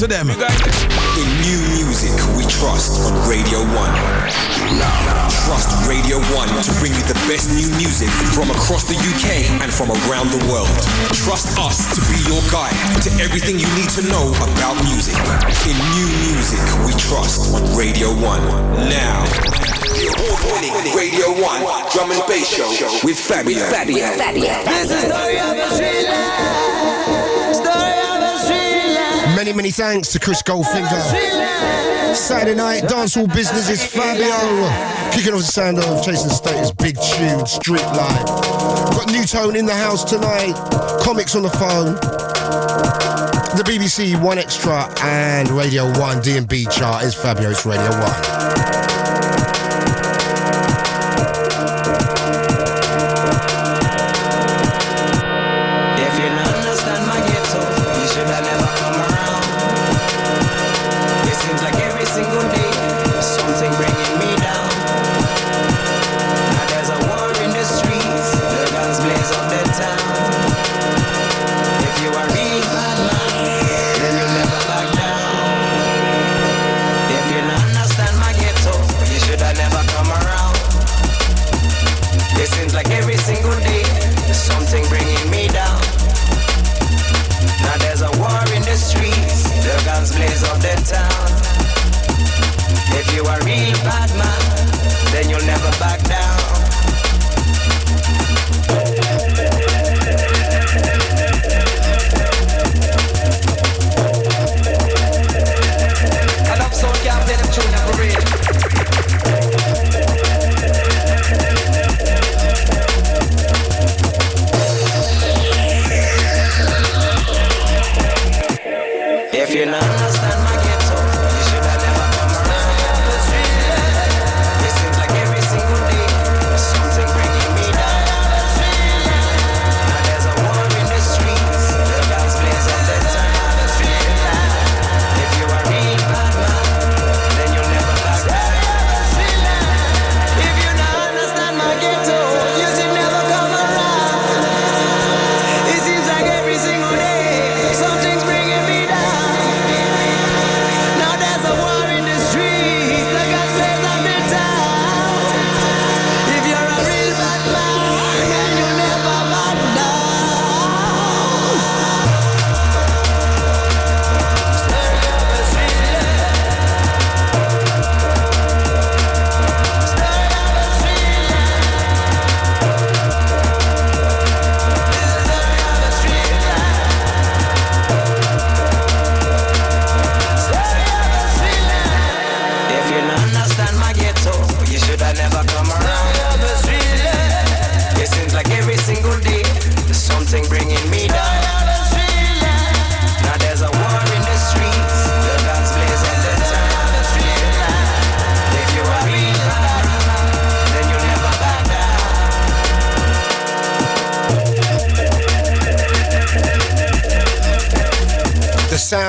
To them. In new music, we trust on Radio 1. Trust Radio 1 to bring you the best new music from across the UK and from around the world. Trust us to be your guide to everything you need to know about music. In new music, we trust on Radio 1. Now, the award-winning Radio 1 Drum and Bass Show with Fabio. This is Story of a Streetlife. Many thanks to Chris Goldfinger. Saturday night, dancehall business is Fabio. Kicking off the sound of Chasing Status, big tune, Streetlife. Got New Tone in the house tonight. Commix on the phone. The BBC, One Extra, and Radio 1, DnB Chart is Fabio's Radio 1.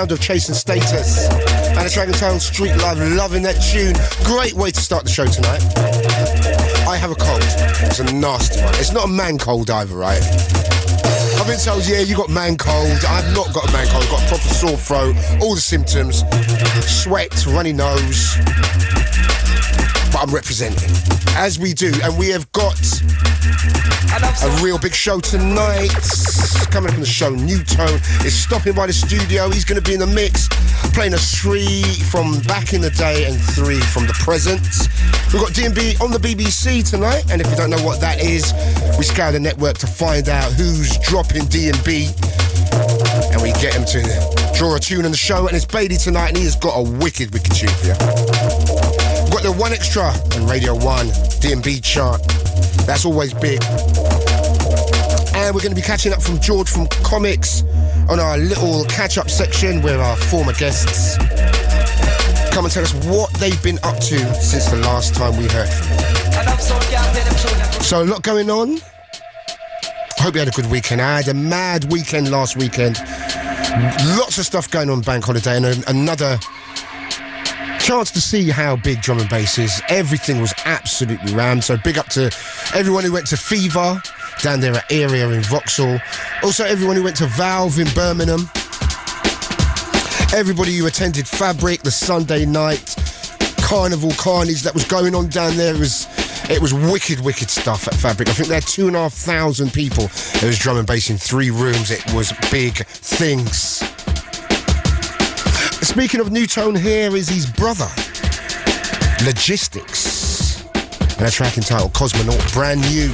Of Chasing Status and a track entitled Streetlife. Loving that tune. Great way to start the show tonight. I have a cold. It's a nasty one. It's not a man cold either, right? I've been told, yeah, you got man cold. I've not got a man cold. I've got a proper sore throat, all the symptoms, sweat, runny nose. But I'm representing, as we do, and we have got a real big show tonight. Coming up on the show, New Tone is stopping by the studio. He's going to be in the mix, playing us 3 from back in the day and 3 from the present. We've got DnB on the BBC tonight, and if you don't know what that is, we scour the network to find out who's dropping DnB, and we get him to draw a tune on the show, and it's Bailey tonight, and he has got a wicked tune for you. We've got the One Extra on Radio 1, DnB Chart. That's always big. And we're going to be catching up from George from Commix on our little catch-up section where our former guests come and tell us what they've been up to since the last time we heard from them. So a lot going on. I hope you had a good weekend. I had a mad weekend last weekend. Lots of stuff going on bank holiday and another chance to see how big drum and bass is. Everything was absolutely rammed. So big up to everyone who went to Fever down there at Area in Vauxhall. Also everyone who went to Valve in Birmingham. everybody who attended Fabric, the Sunday night carnival carnage that was going on down there. It was wicked stuff at Fabric. I think there had 2,500 people. There was drum and bass in 3 rooms. It was big things. Speaking of New Tone, here is his brother, Logistics, and a track entitled Cosmonaut, brand new.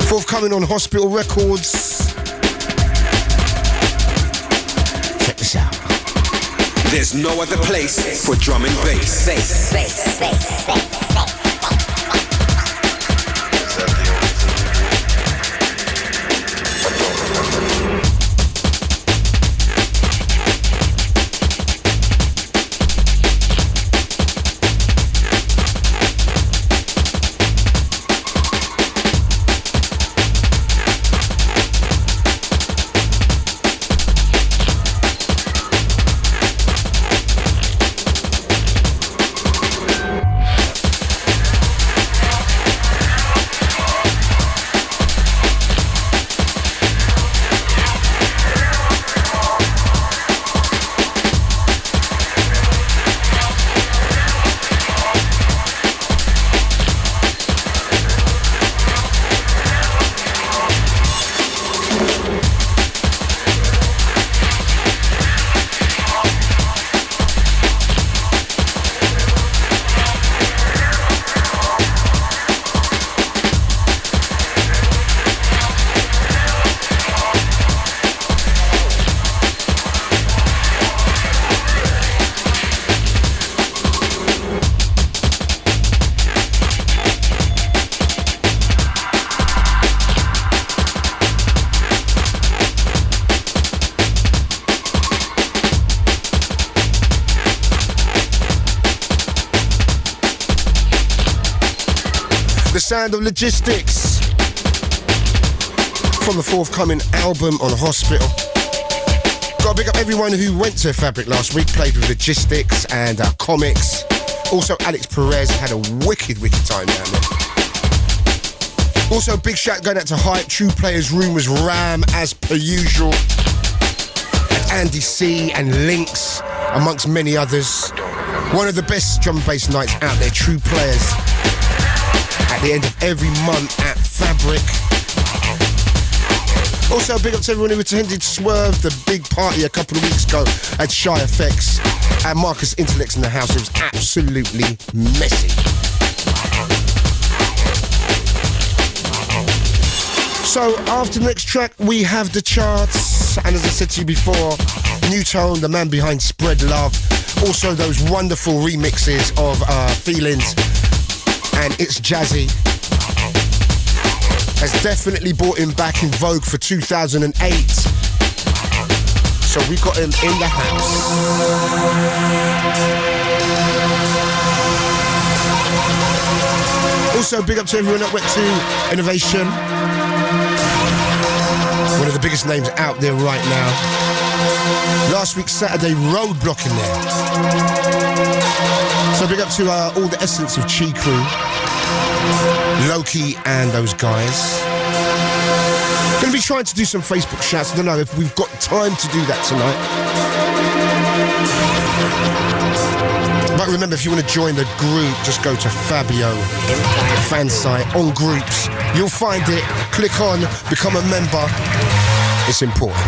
Forthcoming on Hospital Records. Check this out. There's no other place for drum and bass. Sound of Logistics from the forthcoming album on Hospital. Gotta big up everyone who went to Fabric last week, played with Logistics and Commix. Also Alex Perez had a wicked time down there. Also big shout going out to Hype, True Players Room was Ram as per usual, and Andy C and Lynx amongst many others. One of the best drum and bass nights out there, True Players, at the end of every month at Fabric. Also, big up to everyone who attended Swerve, the big party a couple of weeks ago at C.I.A Effects, and Marcus Intellects in the house. It was absolutely messy. So, after the next track, we have the charts, and as I said to you before, New Tone, the man behind Spread Love. Also, those wonderful remixes of Feelings and It's Jazzy has definitely brought him back in vogue for 2008. So we got him in the house. Also, big up to everyone that went to Innovation. One of the biggest names out there right now. Last week, Saturday, Roadblock in there. So big up to all the Essence of Chi Crew, Loki and those guys. Gonna be trying to do some Facebook shouts. I don't know if we've got time to do that tonight. But remember, if you want to join the group, just go to Fabio fan site on groups. You'll find it. Click on, become a member. It's important.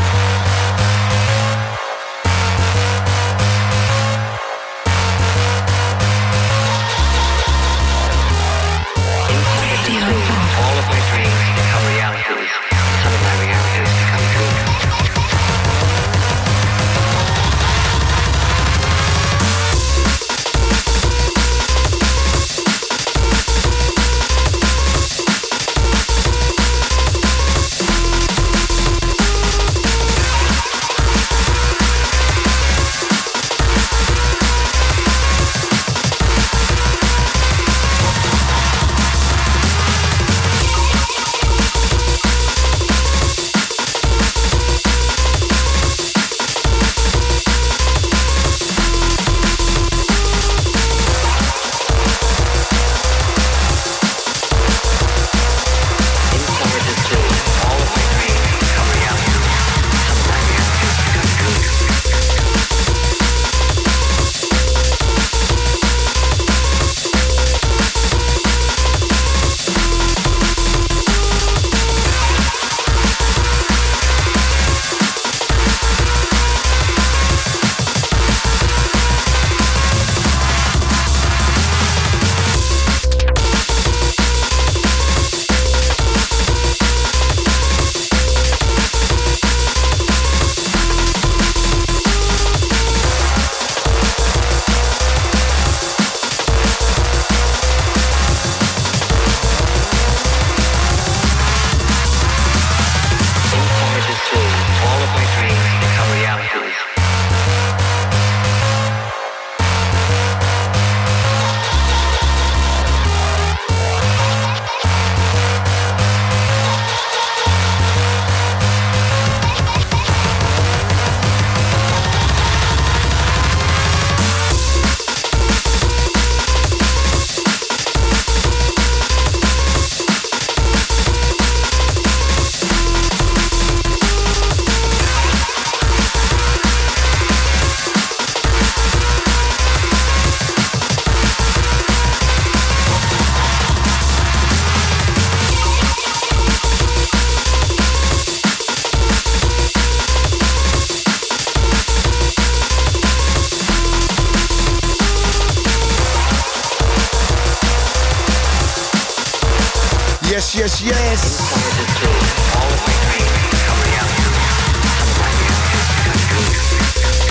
Yes, yes, yes.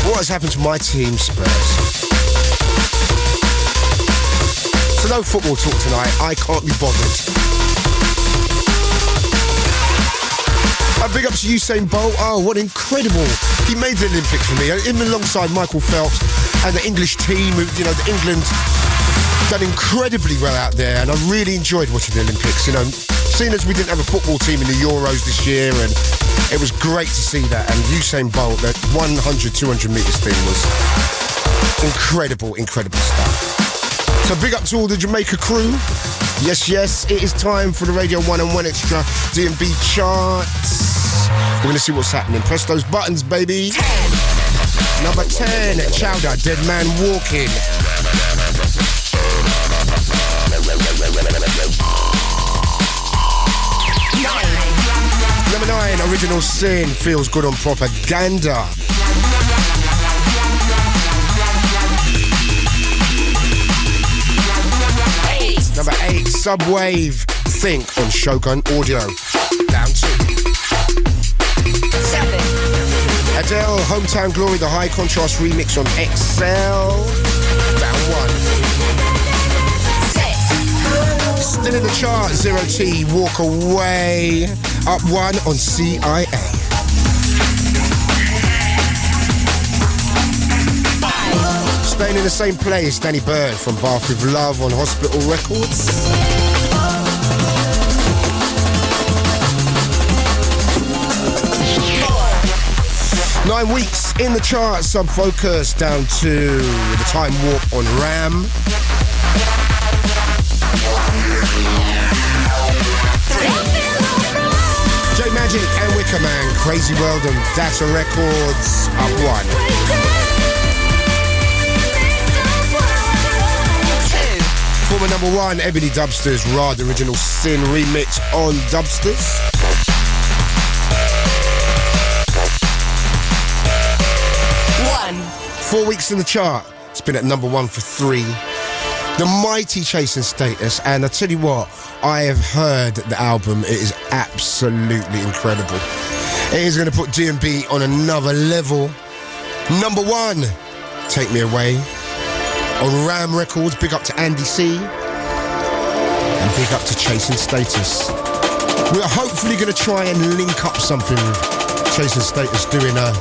What has happened to my team, Spurs? So no football talk tonight. I can't be bothered. A big up to Usain Bolt. Oh, what incredible. He made the Olympics for me. Him alongside Michael Phelps and the English team. You know, the England done incredibly well out there. And I really enjoyed watching the Olympics. You know, seeing as we didn't have a football team in the Euros this year. And it was great to see that. And Usain Bolt, that 100, 200 metres thing was incredible, incredible stuff. So big up to all the Jamaica crew. Yes, yes, it is time for the Radio 1 and 1 Extra DnB Charts. We're going to see what's happening. Press those buttons, baby. 10. Number 10, Chowder, Dead Man Walking. Number 9, Original Sin, Feels Good on Propaganda. Number 8, Subwave, Think on Shogun Audio. Down 2. 7. Adele, Hometown Glory, the High Contrast remix on XL. Down 1. 6. Still in the chart, Zero T, Walk Away. Up 1 on C.I.A. 5. Staying in the same place, Danny Byrd from Bath with Love on Hospital Records. 9 weeks in the chart, Subfocus down to the Timewarp on Ram. 3. Majik and Wickaman, Crazy World on Data Records, up 1. 2. Former number 1, Ebony Dubsters, Raw, the Original Sin remix on Dubsters. 1. 4 weeks in the chart, it's been at number 1 for 3. The mighty Chasing Status, and I tell you what, I have heard the album. It is absolutely incredible. It is going to put DnB on another level. Number 1, Take Me Away on Ram Records. Big up to Andy C. And big up to Chasing Status. We are hopefully going to try and link up something with Chasing Status doing a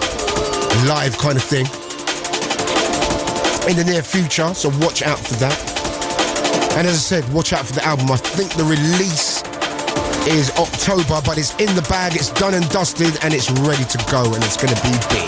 live kind of thing in the near future, so watch out for that. And as I said, watch out for the album. I think the release is October, but it's in the bag, it's done and dusted, and it's ready to go, and it's going to be big.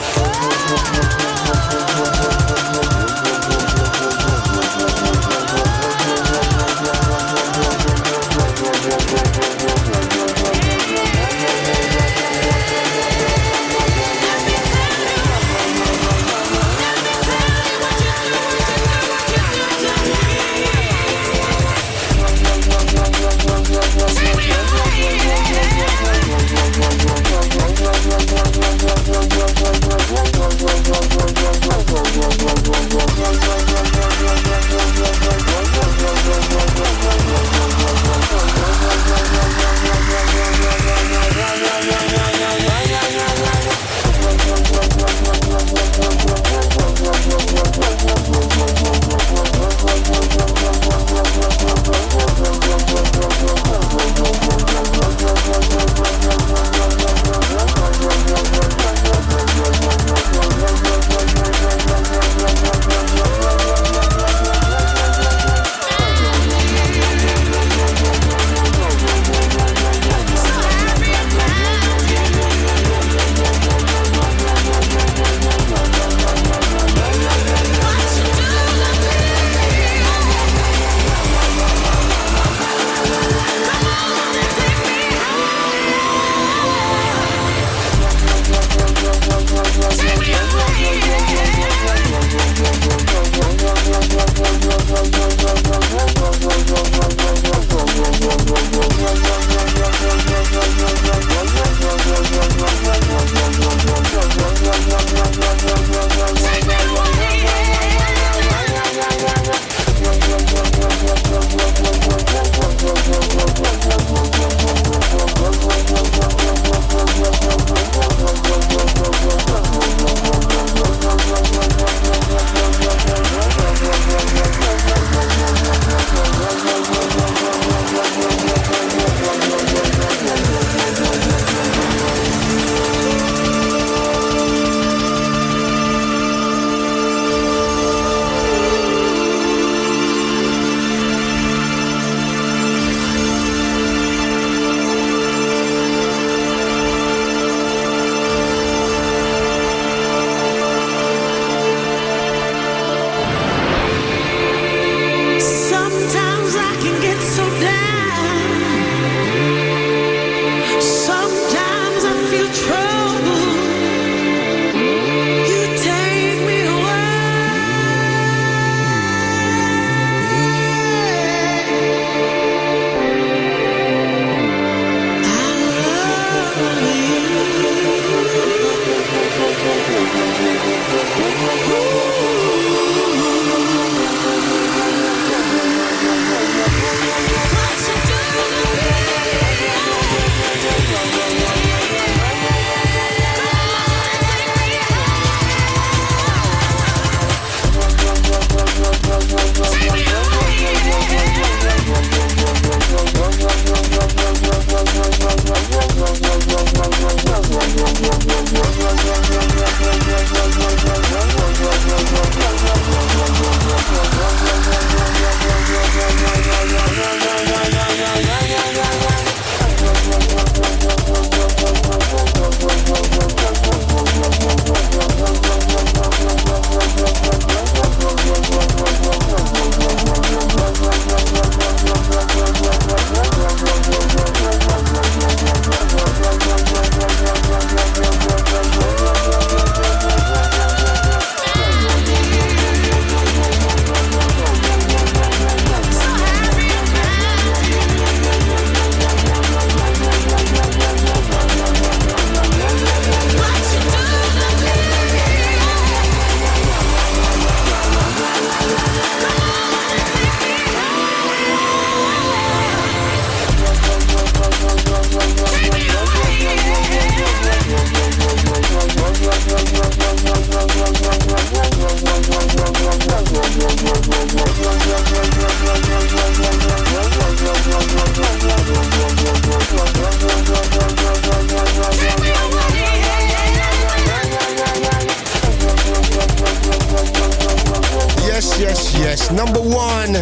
Yes, number one,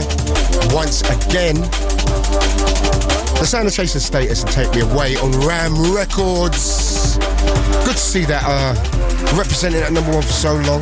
once again. The Sound of Chaser status and Take Me Away on Ram Records. Good to see that representing at number one for so long.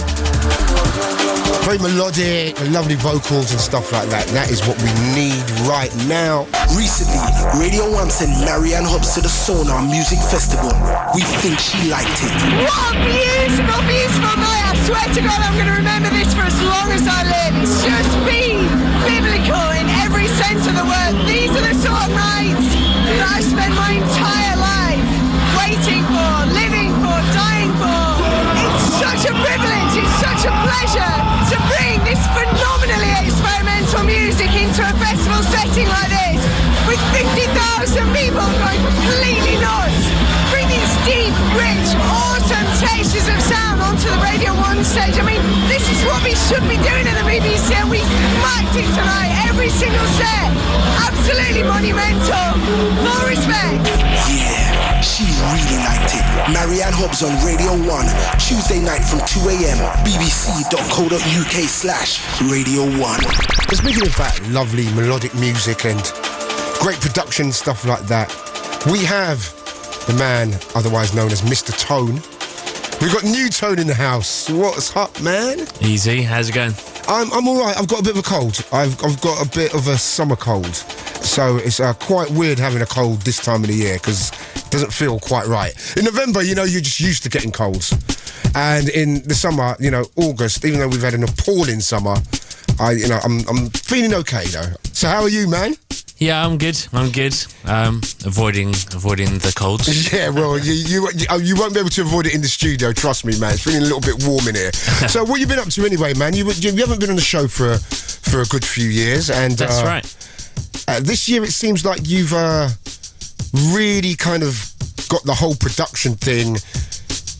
Very melodic, lovely vocals and stuff like that. That is what we need right now. Recently, Radio 1 sent Marianne Hobbs to the Sonar Music Festival. We think she liked it. What a beautiful, beautiful night. I swear to God I'm going to remember this for as long as I live. It's just been biblical in every sense of the word. These are the sort of nights that I spend my entire life waiting for, living for, dying for. It's such a privilege, it's such a pleasure to bring this phenomenally experimental music into a festival setting like this with 50,000 people going completely nuts. Bring these deep, rich, awesome textures of sound onto the Radio 1 stage. I mean, this is what we should be doing at the BBC, and we smacked it tonight, every single set. Absolutely monumental. More respect. Yeah, she really liked it. Marianne Hobbs on Radio 1, Tuesday night from 2 a.m. bbc.co.uk/Radio 1. Speaking of that lovely melodic music and great production, stuff like that, we have the man otherwise known as Mr. Tone. We've got New Tone in the house. What's up, man? Easy, how's it going? I'm all right. I've got a bit of a cold. I've got a bit of a summer cold. So it's quite weird having a cold this time of the year because it doesn't feel quite right. In November, you know, you're just used to getting colds. And in the summer, you know, August, even though we've had an appalling summer, I'm feeling okay though. So how are you, man? Yeah, I'm good. Avoiding the colds. Yeah, well, you won't be able to avoid it in the studio. Trust me, man. It's feeling a little bit warm in here. So, what you been up to anyway, man? You haven't been on the show for a good few years, and that's right. This year, it seems like you've really kind of got the whole production thing.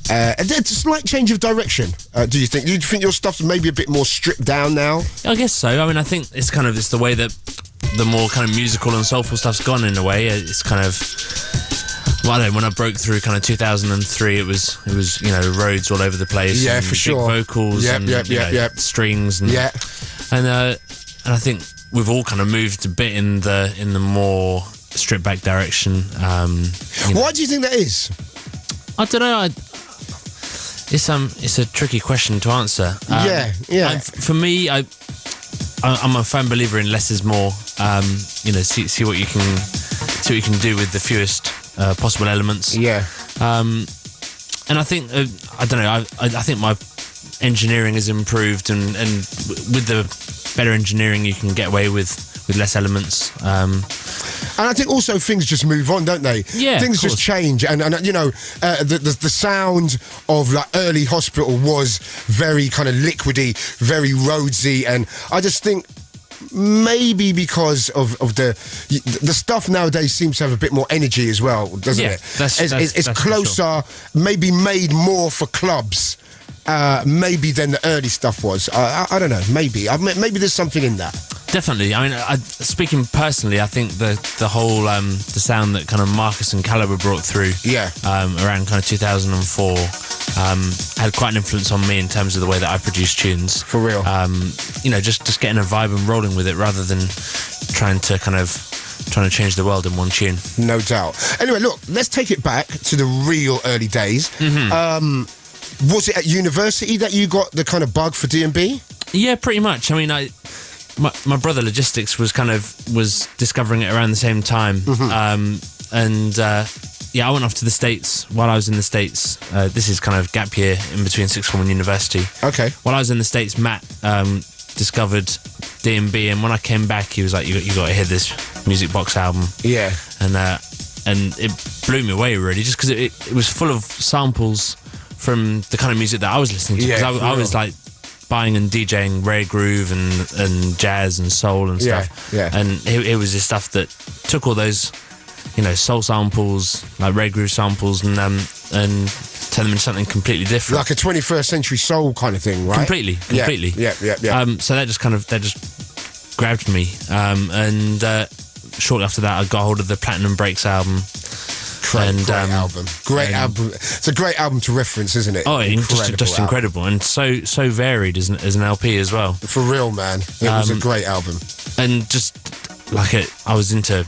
It's a slight change of direction. Do you think? Do you think your stuff's maybe a bit more stripped down now? I guess so. I mean, I think it's the way that the more kind of musical and soulful stuff's gone in a way. It's kind of, well, I don't know, when I broke through kind of 2003, it was roads all over the place. Yeah, and for big sure. Vocals and strings and and I think we've all kind of moved a bit in the more stripped back direction. Why do you think that is? I don't know. It's a tricky question to answer. For me, I'm a firm believer in less is more. See what you can do with the fewest possible elements. Yeah. And I think I don't know. I think my engineering has improved, and with the better engineering, you can get away with less elements. And I think also things just move on, don't they? Yeah, things just change, and the sound of like early Hospital was very kind of liquidy, very roadsy, and I just think maybe because of the stuff nowadays seems to have a bit more energy as well, doesn't it? It's closer, maybe made more for clubs. Maybe than the early stuff was. I don't know. Maybe there's something in that. Definitely. I mean, speaking personally, I think the whole the sound that kind of Marcus and Calibre brought through, around kind of 2004, had quite an influence on me in terms of the way that I produce tunes. For real. You know, just getting a vibe and rolling with it rather than trying to change the world in one tune. No doubt. Anyway, look, let's take it back to the real early days. Was it at university that you got the kind of bug for DnB? Yeah, pretty much. I mean, my brother Logistics was discovering it around the same time, I went off to the States. While I was in the States, this is kind of gap year in between sixth form and university. Okay. While I was in the States, Matt discovered DnB, and when I came back, he was like, "You got to hear this Music Box album." Yeah. And it blew me away really, just because it was full of samples from the kind of music that I was listening to. Because I was like buying and DJing rare groove and jazz and soul and stuff. Yeah. And it was this stuff that took all those, you know, soul samples, like rare groove samples, and turn them into something completely different. Like a 21st century soul kind of thing, right? Completely. Yeah. So that just grabbed me. And shortly after that, I got hold of the Platinum Breaks album. Great album. It's a great album to reference, isn't it? Oh, just incredible, and so varied as an LP as well. For real, man. It was a great album. And just like I was into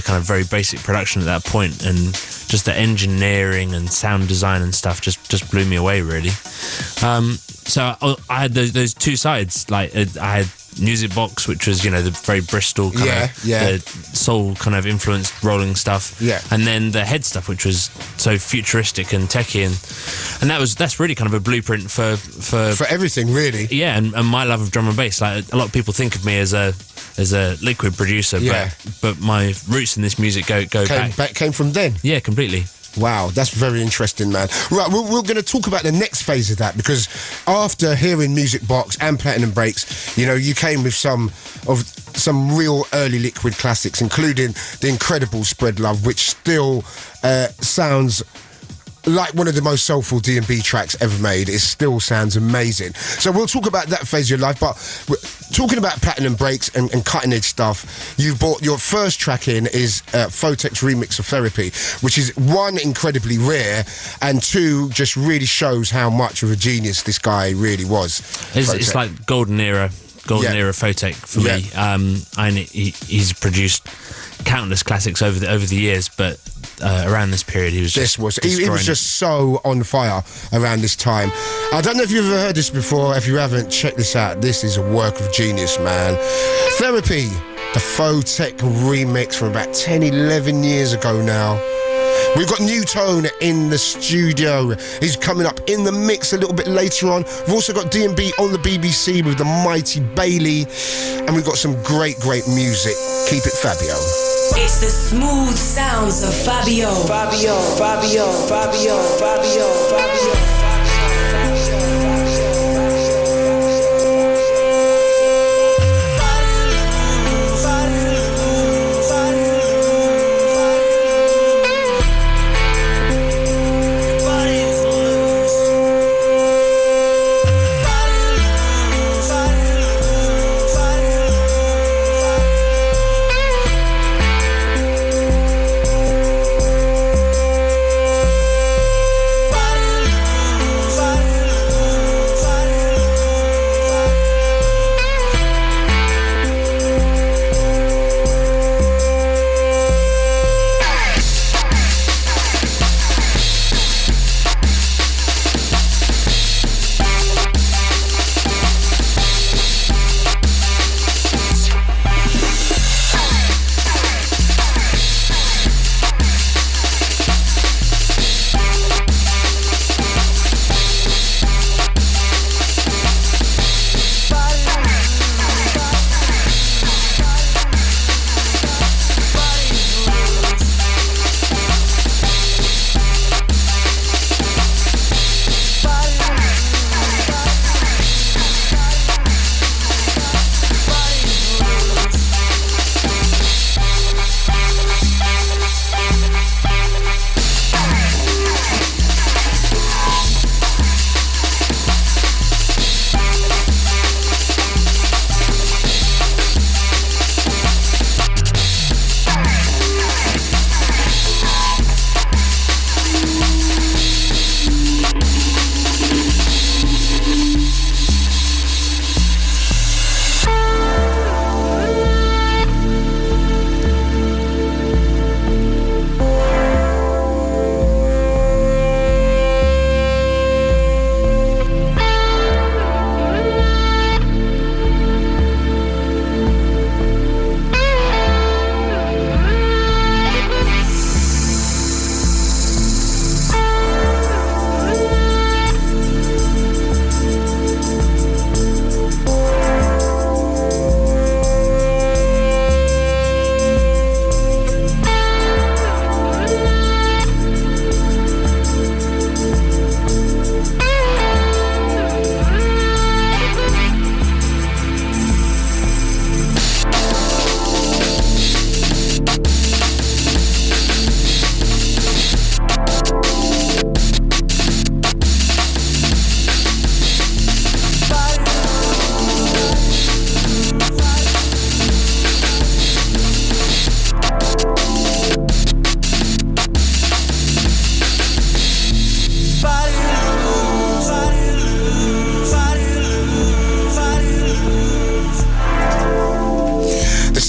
kind of very basic production at that point, and just the engineering and sound design and stuff just blew me away really. So I had those two sides. Like I had Music Box, which was, you know, the very Bristol kind of the soul kind of influenced rolling stuff, and then the Head stuff, which was so futuristic and techie, and that's really kind of a blueprint for everything really. Yeah, and my love of drum and bass. Like a lot of people think of me as a liquid producer, but my roots in this music came from then. Yeah, completely. Wow, that's very interesting, man. Right, we're going to talk about the next phase of that, because after hearing Music Box and Platinum Breaks, you know, you came with some real early liquid classics, including the incredible Spread Love, which still sounds like one of the most soulful DnB tracks ever made. It still sounds amazing. So we'll talk about that phase of your life, but talking about Platinum Breaks and cutting edge stuff, you bought your first track in is Photek's remix of Therapy, which is one, incredibly rare, and two, just really shows how much of a genius this guy really was. It's like golden era Photek for me. And he's produced countless classics over the years, but around this period he was just so on fire around this time. I don't know if you've ever heard this before. If you haven't, check this out. This is a work of genius, man. Therapy, the Photek remix from about 10-11 years ago now. We've got New Tone in the studio. He's coming up in the mix a little bit later on. We've also got DnB on the BBC with the mighty Bailey. And we've got some great music. Keep it Fabio. It's the smooth sounds of Fabio. Fabio.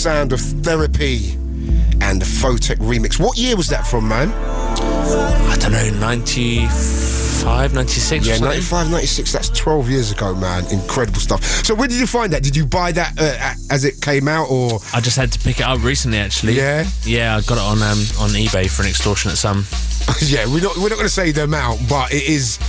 sound of Therapy and the Photek remix. What year was that from, man? I don't know, 95, 96 Yeah, or something? 95, 96, that's 12 years ago, man. Incredible stuff. So where did you find that? Did you buy that as it came out, or...? I just had to pick it up recently, actually. Yeah? Yeah, I got it on eBay for an extortionate sum. Yeah, we're not going to say the amount, but it's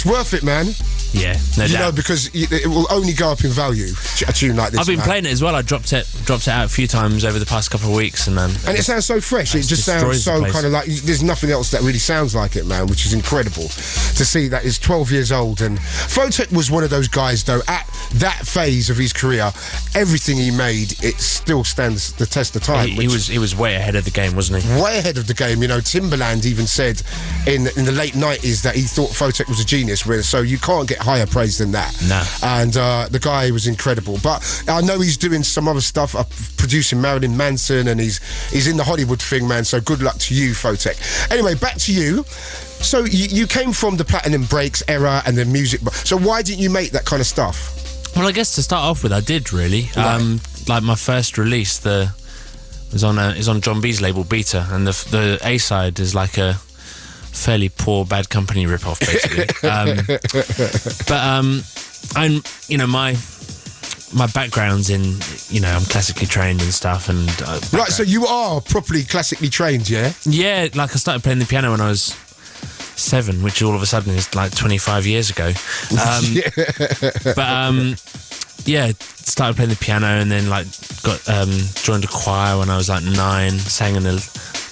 worth it, man. Yeah, no doubt. You know, because it will only go up in value, a tune like this. I've been playing it as well. I dropped it out a few times over the past couple of weeks, and it sounds so fresh. It just sounds so kind of like there's nothing else that really sounds like it, man, which is incredible to see that it's 12 years old. And Photek was one of those guys, though, at that phase of his career, everything he made, it still stands the test of time. He was way ahead of the game, wasn't he? Way ahead of the game. You know, Timbaland even said in the late 90s that he thought Photek was a genius. So you can't get higher praise than that. No. And the guy was incredible. But I know he's doing some other stuff, producing Marilyn Manson, and he's in the Hollywood thing, man. So good luck to you, Photek. Anyway, back to you. So you came from the Platinum Breaks era and the music. So why didn't you make that kind of stuff? Well, I guess to start off with, I did really. Right. Like my first release, is on John B's label Beta, and the A side is like a fairly poor Bad Company ripoff, basically. I'm, you know, my background's in, you know, I'm classically trained and stuff, and right. So you are properly classically trained, yeah? Yeah, like I started playing the piano when I was 7, which all of a sudden is like 25 years ago. Yeah, started playing the piano, and then like got joined a choir when I was like 9, sang in a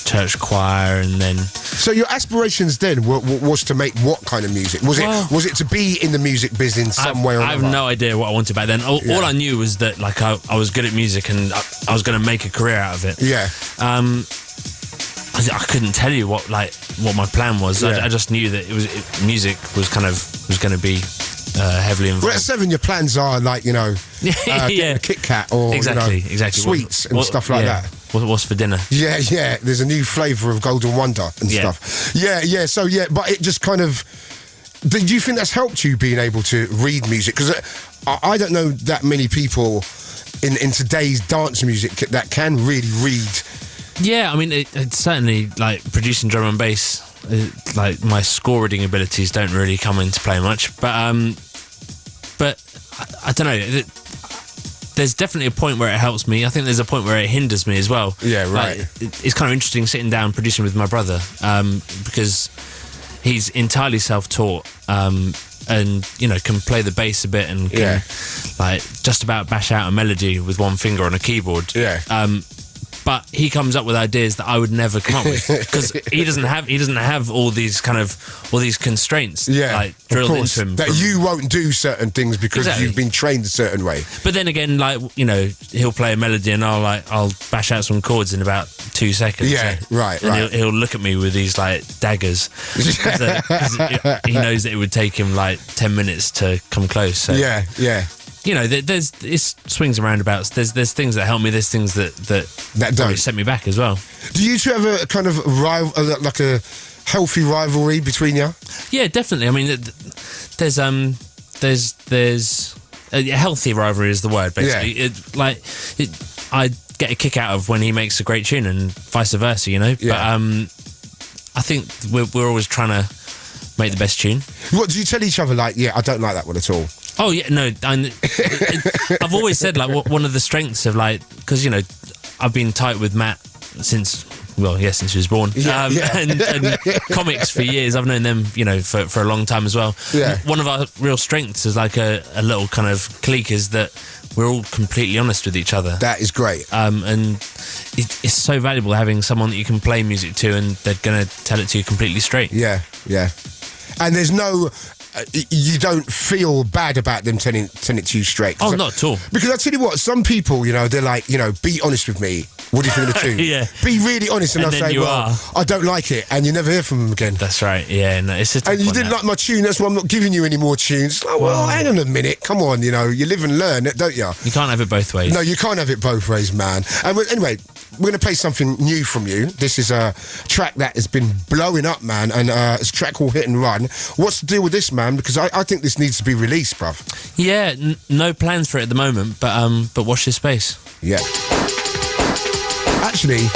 church choir, and then... So your aspirations then was to make what kind of music? Was it to be in the music biz in some way or another? I have no idea what I wanted back then. All I knew was that like I was good at music, and I was going to make a career out of it. Yeah. I couldn't tell you what my plan was. Yeah. I just knew that music was going to be heavily involved. Well, at 7, your plans are like, you know, getting a Kit Kat or exactly. sweets and stuff like that. What's for dinner? Yeah. There's a new flavour of Golden Wonder and stuff. Yeah. So but it just kind of. Do you think that's helped you being able to read music? Because I don't know that many people in today's dance music that can really read. Yeah, I mean, it's certainly like producing drum and bass. Like my score reading abilities don't really come into play much, but I don't know. There's definitely a point where it helps me. I think there's a point where it hinders me as well. Yeah, right. Like, it's kind of interesting sitting down producing with my brother because he's entirely self-taught and, you know, can play the bass a bit and can like just about bash out a melody with one finger on a keyboard. Yeah. But he comes up with ideas that I would never come up with because he doesn't have all these constraints like drilled into him. That you won't do certain things because you've been trained a certain way. But then again, like, you know, he'll play a melody and I'll bash out some chords in about 2 seconds. Yeah, right. He'll look at me with these like daggers. He knows that it would take him like 10 minutes to come close. So. Yeah. You know, there's swings and roundabouts. There's things that help me. There's things that don't set me back as well. Do you two have a kind of like a healthy rivalry between you? Yeah, definitely. I mean, there's a healthy rivalry is the word. Basically, I get a kick out of when he makes a great tune and vice versa. You know, but I think we're always trying to make the best tune. What do you tell each other? Like, I don't like that one at all. Oh yeah, no. I've always said like one of the strengths of like, because you know, I've been tight with Matt since he was born, and Commix for years. I've known them, you know, for a long time as well. Yeah. One of our real strengths is like a little kind of clique is that we're all completely honest with each other. That is great. And it's so valuable having someone that you can play music to and they're going to tell it to you completely straight. Yeah. And there's no... you don't feel bad about them telling it to you straight. Oh, not at all. Because I tell you what, some people, you know, they're like, you know, be honest with me. What do you think of the tune? Yeah. Be really honest, and I'll say, I don't like it, and you never hear from them again. That's right. Yeah, no, it's just. And you didn't like my tune, that's why I'm not giving you any more tunes. Like, well, hang on a minute, come on, you know, you live and learn, don't you? You can't have it both ways. No, you can't have it both ways, man. And anyway, we're going to play something new from you. This is a track that has been blowing up, man, and it's a track called Hit and Run. What's the deal with this, man? Because I think this needs to be released, bruv. Yeah, no plans for it at the moment, but watch this space. Yeah. Actually,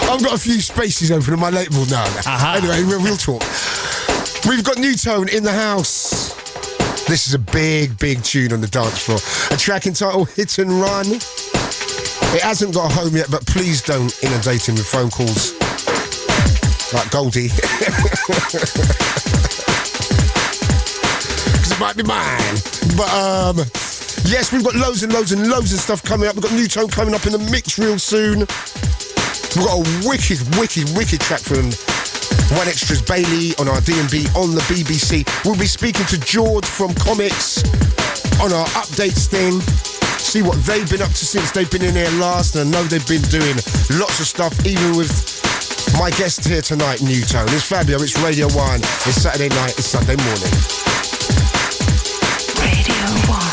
I've got a few spaces open on my label now. Anyway, we'll talk. We've got New Tone in the house. This is a big, big tune on the dance floor. A track entitled Hit and Run. It hasn't got a home yet, but please don't inundate him with phone calls like Goldie. Because it might be mine. But, yes, we've got loads and loads and loads of stuff coming up. We've got New Tone coming up in the mix real soon. We've got a wicked, wicked, wicked track from One Extra's Bailey on our DnB on the BBC. We'll be speaking to George from Commix on our updates thing. See what they've been up to since they've been in here last. And I know they've been doing lots of stuff, even with my guest here tonight, New Tone. It's Fabio, it's Radio 1. It's Saturday night, it's Sunday morning. Radio 1.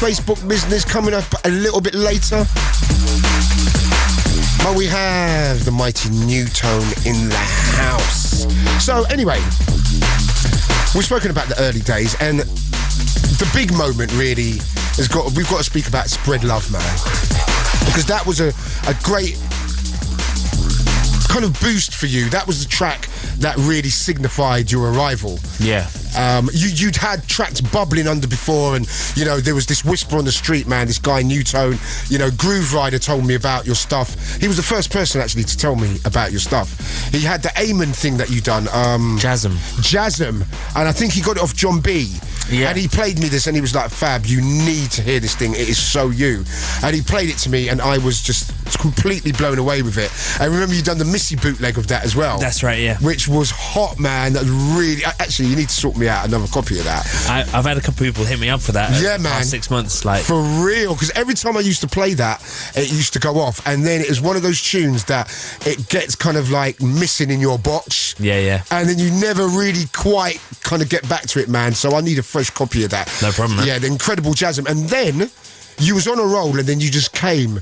Facebook business coming up a little bit later. But we have the mighty New Tone in the house. So anyway, we've spoken about the early days, and the big moment really we've got to speak about Spread Love, man. Because that was a great kind of boost for you. That was the track that really signified your arrival. Yeah. You'd had tracks bubbling under before, and you know there was this whisper on the street, man. This guy New Tone, you know, Grooverider told me about your stuff. He was the first person actually to tell me about your stuff. He had the Amen thing that you done, Jasm, and I think he got it off John B. Yeah. And he played me this, and he was like, "Fab, you need to hear this thing. It is so you." And he played it to me, and I was just completely blown away with it. I remember you done the Missy bootleg of that as well. That's right, yeah. Which was hot, man. That was really. Actually, you need to sort me out another copy of that. I've had a couple of people hit me up for that. Yeah, man. Past 6 months, like for real. Because every time I used to play that, it used to go off, and then it was one of those tunes that it gets kind of like missing in your box. Yeah. And then you never really quite kind of get back to it, man. So I need a fresh copy of that. No problem, man. Yeah, the incredible Jasm. And then you was on a roll, and then you just came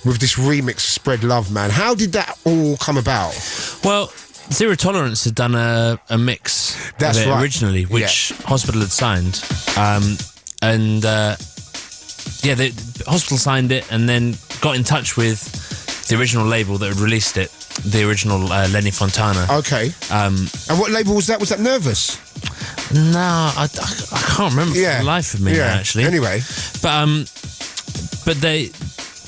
with this remix of Spread Love, man. How did that all come about? Well, Zero Tolerance had done a mix That's of it right. originally, which Hospital had signed. The Hospital signed it and then got in touch with the original label that had released it, the original Lenny Fontana. Okay. And what label was that? Was that Nervous? No, I can't remember for the life of me now, actually. Anyway. But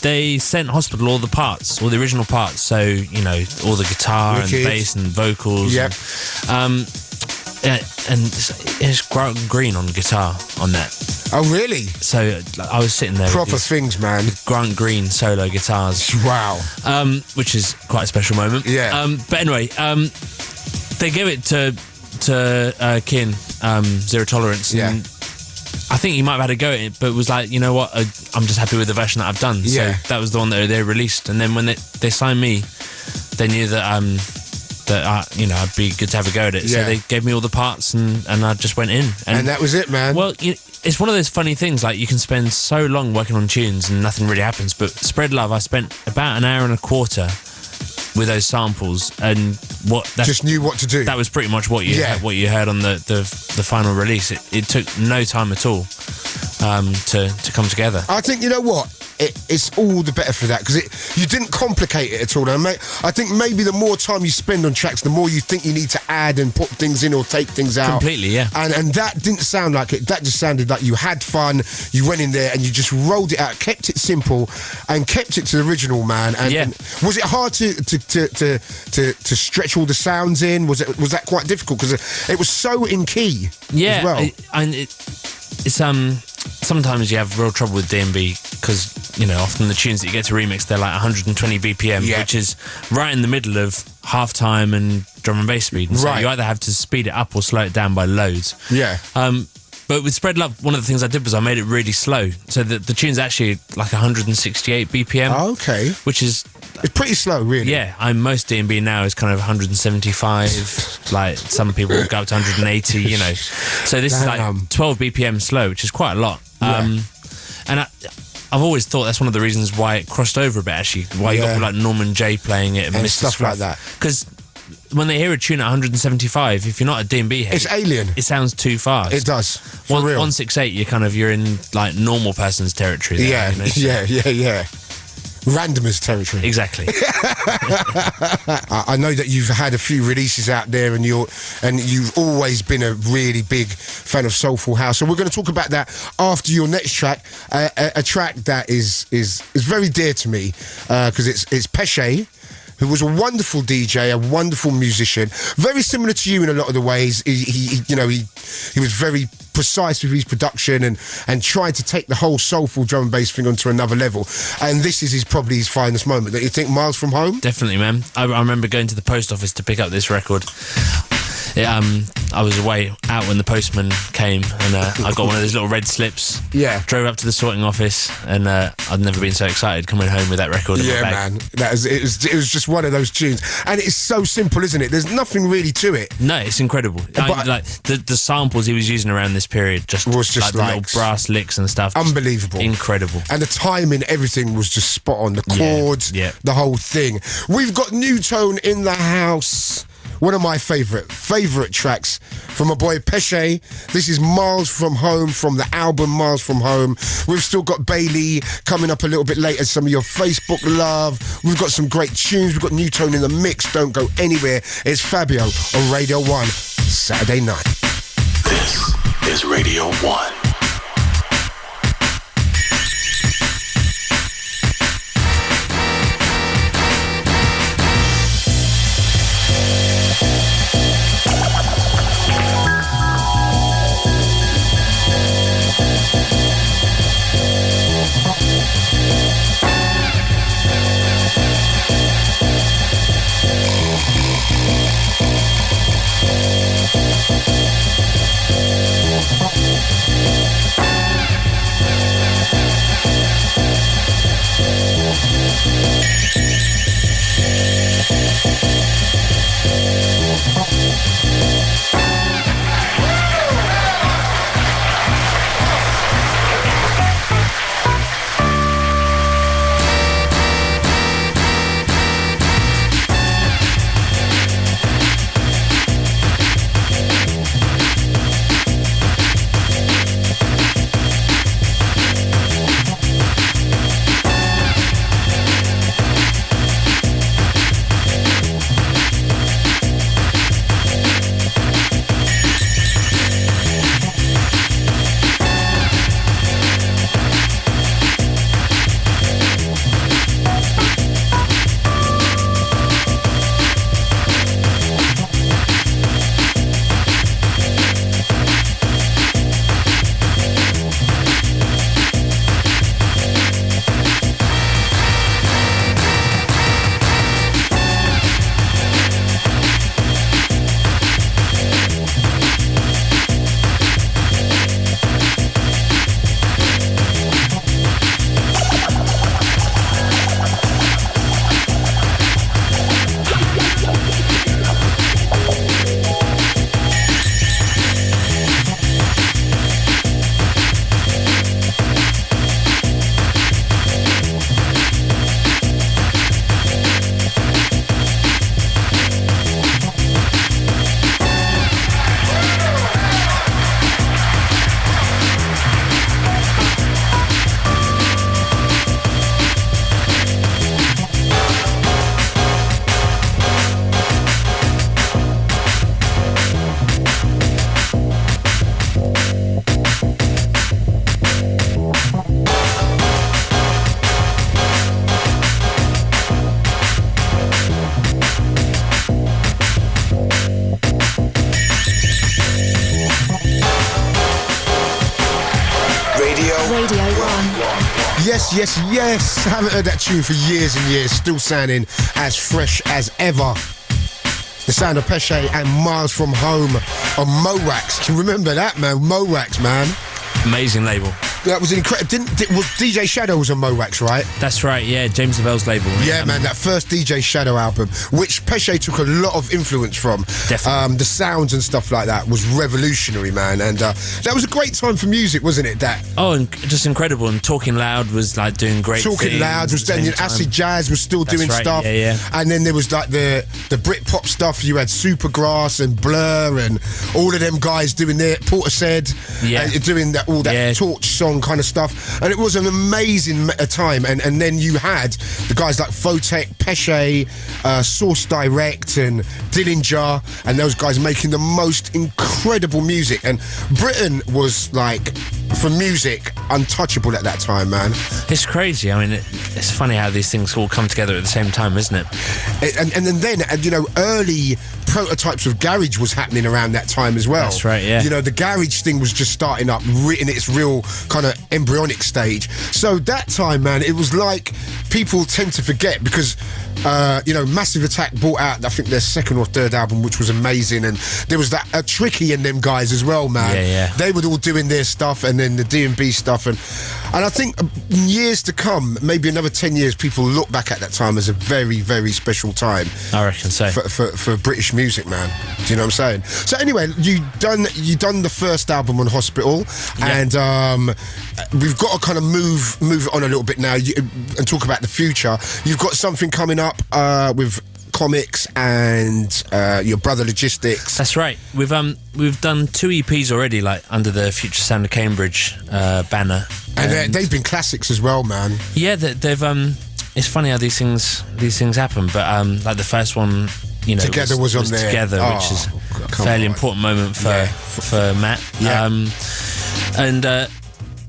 they sent Hospital all the parts, all the original parts. So, you know, all the guitar and the bass and vocals. Yep. And it's Green on guitar on that. Oh, really? So I was sitting there. Proper things, man. Grant Green solo guitars. Wow. Which is quite a special moment. Yeah. But anyway, they gave it to Kin, Zero Tolerance. Yeah. And I think he might have had a go at it, but was like, you know what? I'm just happy with the version that I've done. Yeah. So that was the one that they released. And then when they signed me, they knew that I'd be good to have a go at it. Yeah. So they gave me all the parts and I just went in. And that was it, man. Well, it's one of those funny things, like you can spend so long working on tunes and nothing really happens. But Spread Love, I spent about an hour and a quarter with those samples, and just knew what to do. That was pretty much what you heard on the final release. It took no time at all to come together. I think, you know what? It's all the better for that, because you didn't complicate it at all. And I think maybe the more time you spend on tracks, the more you think you need to add and put things in or take things out. Completely, yeah. And that didn't sound like it. That just sounded like you had fun. You went in there and you just rolled it out, kept it simple, and kept it to the original, man. And was it hard to stretch all the sounds in? Was that quite difficult, because it was so in key? Yeah, as well. It's sometimes you have real trouble with DnB because, you know, often the tunes that you get to remix, they're like 120 BPM, which is right in the middle of halftime and drum and bass speed. And so you either have to speed it up or slow it down by loads. Yeah. But with Spread Love, one of the things I did was I made it really slow, so that the tune's actually like 168 BPM. Oh, okay. Which is... It's pretty slow, really. Yeah, most DnB now is kind of 175, like some people go up to 180, you know. So this is like 12 BPM slow, which is quite a lot. And I've always thought that's one of the reasons why it crossed over a bit, actually. Why you got like Norman J playing it and Mr. stuff Scruff. like that. Because when they hear a tune at 175, if you're not a DnB head, it's alien. It sounds too fast. It does. For real. 168, you're in like normal person's territory there, yeah, you know, so. yeah. Randomers territory. Exactly. I know that you've had a few releases out there, and you've always been a really big fan of Soulful House. So we're going to talk about that after your next track, a track that is very dear to me, because it's Peshay, who was a wonderful DJ, a wonderful musician, very similar to you in a lot of the ways. He was very precise with his production and tried to take the whole soulful drum and bass thing onto another level. And this is probably his finest moment. Don't you think, Miles from Home? Definitely, man. I remember going to the post office to pick up this record. I was away out when the postman came, and I got one of those little red slips. Yeah. Drove up to the sorting office, and I'd never been so excited coming home with that record in my bag. Man. It was just one of those tunes. And it's so simple, isn't it? There's nothing really to it. No, it's incredible. Like the samples he was using around this period was just like the little brass licks and stuff. Unbelievable. Incredible. And the timing, everything was just spot on. The chords, the whole thing. We've got New Tone in the house. One of my favourite tracks from my boy Peshay. This is Miles from Home, from the album Miles from Home. We've still got Bailey coming up a little bit later, some of your Facebook love. We've got some great tunes. We've got New Tone in the mix. Don't go anywhere. It's Fabio on Radio 1, Saturday night. This is Radio 1. Yes, yes, yes. Haven't heard that tune for years and years. Still sounding as fresh as ever. The sound of Peshay and Miles From Home on Mowax. Can you remember that, man? Mowax, man. Amazing label. That was incredible. Was DJ Shadow was on Mowax, right? That's right, yeah. James Avell's label. Yeah, man, that first DJ Shadow album, which Peshay took a lot of influence from. Definitely. The sounds and stuff like that was revolutionary, man. And that was a great time for music, wasn't it? That. Oh, and just incredible. And Talking Loud was like doing great things. Talking Loud was then Acid Jazz was still doing stuff. Yeah. And then there was like the Britpop stuff. You had Supergrass and Blur and all of them guys doing their Portishead, doing that Torch song kind of stuff, and it was an amazing time. And then you had the guys like Photek, Peshay, Source Direct and Dillinger, and those guys making the most incredible music. And Britain was like, for music, untouchable at that time, man. It's crazy. I mean, it's funny how these things all come together at the same time, isn't it? And then you know, early prototypes of garage was happening around that time as well. That's right, yeah. You know, the garage thing was just starting up in its real kind of embryonic stage. So that time, man, it was like people tend to forget because you know, Massive Attack brought out, I think, their second or third album, which was amazing, and there was that Tricky and them guys as well, man. Yeah. They were all doing their stuff, and then the DnB stuff, and I think in years to come, maybe another 10 years, people look back at that time as a very, very special time. I reckon so. For British music, man. Do you know what I'm saying? So anyway, you done the first album on Hospital, and we've got to kind of move it on a little bit now and talk about the future. You've got something coming up with Commix and your brother Logistics. That's right. We've done 2 EPs already, like under the Future Sound of Cambridge banner, and they've been classics as well, man. Yeah, they've. It's funny how these things happen, but like the first one, you know, Together was on there. Together, which is a fairly important moment for Matt. Yeah.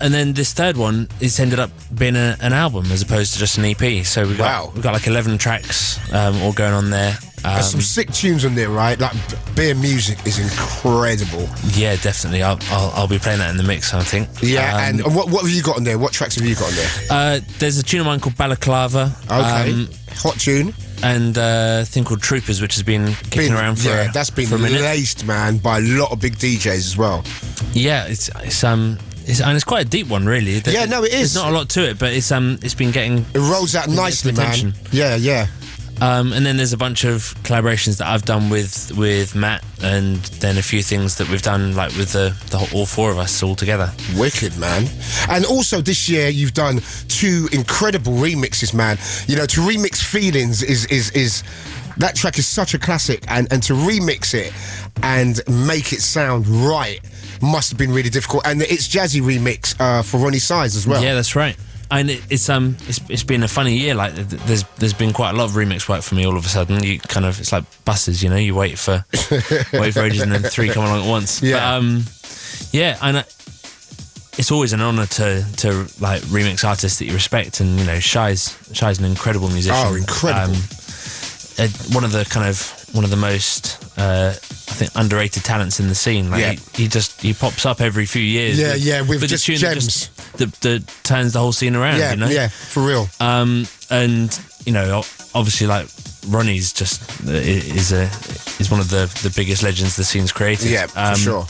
And then this third one, it's ended up being an album as opposed to just an EP. So we've got like 11 tracks all going on there. There's some sick tunes on there, right? Like Beer Music is incredible. Yeah, definitely. I'll be playing that in the mix, I think. Yeah, and what have you got on there? What tracks have you got on there? There's a tune of mine called Balaclava. Okay, hot tune. And a thing called Troopers, which has been kicking around for that's been for a minute. Laced, man, by a lot of big DJs as well. Yeah, it's quite a deep one, really. It is. There's not a lot to it, but it's been getting. It rolls out nicely, man. Yeah. And then there's a bunch of collaborations that I've done with Matt, and then a few things that we've done like with all 4 of us all together. Wicked, man. And also this year you've done 2 incredible remixes, man. You know, to remix Feelings is that track is such a classic, and to remix it and make it sound right must have been really difficult. And it's jazzy remix for Ronnie Size as well. Yeah, that's right. And it's been a funny year. Like there's been quite a lot of remix work for me all of a sudden. You kind of, it's like buses, you know. You wait for ages and then 3 come along at once. Yeah. But, and it's always an honour to like remix artists that you respect. And you know, Shai's an incredible musician. Oh, incredible. One of the most I think underrated talents in the scene. Like he pops up every few years. With just gems that turns the whole scene around. Yeah, you know? Yeah, for real. And you know, obviously, like Ronnie's just is one of the biggest legends the scene's created. Yeah, for sure.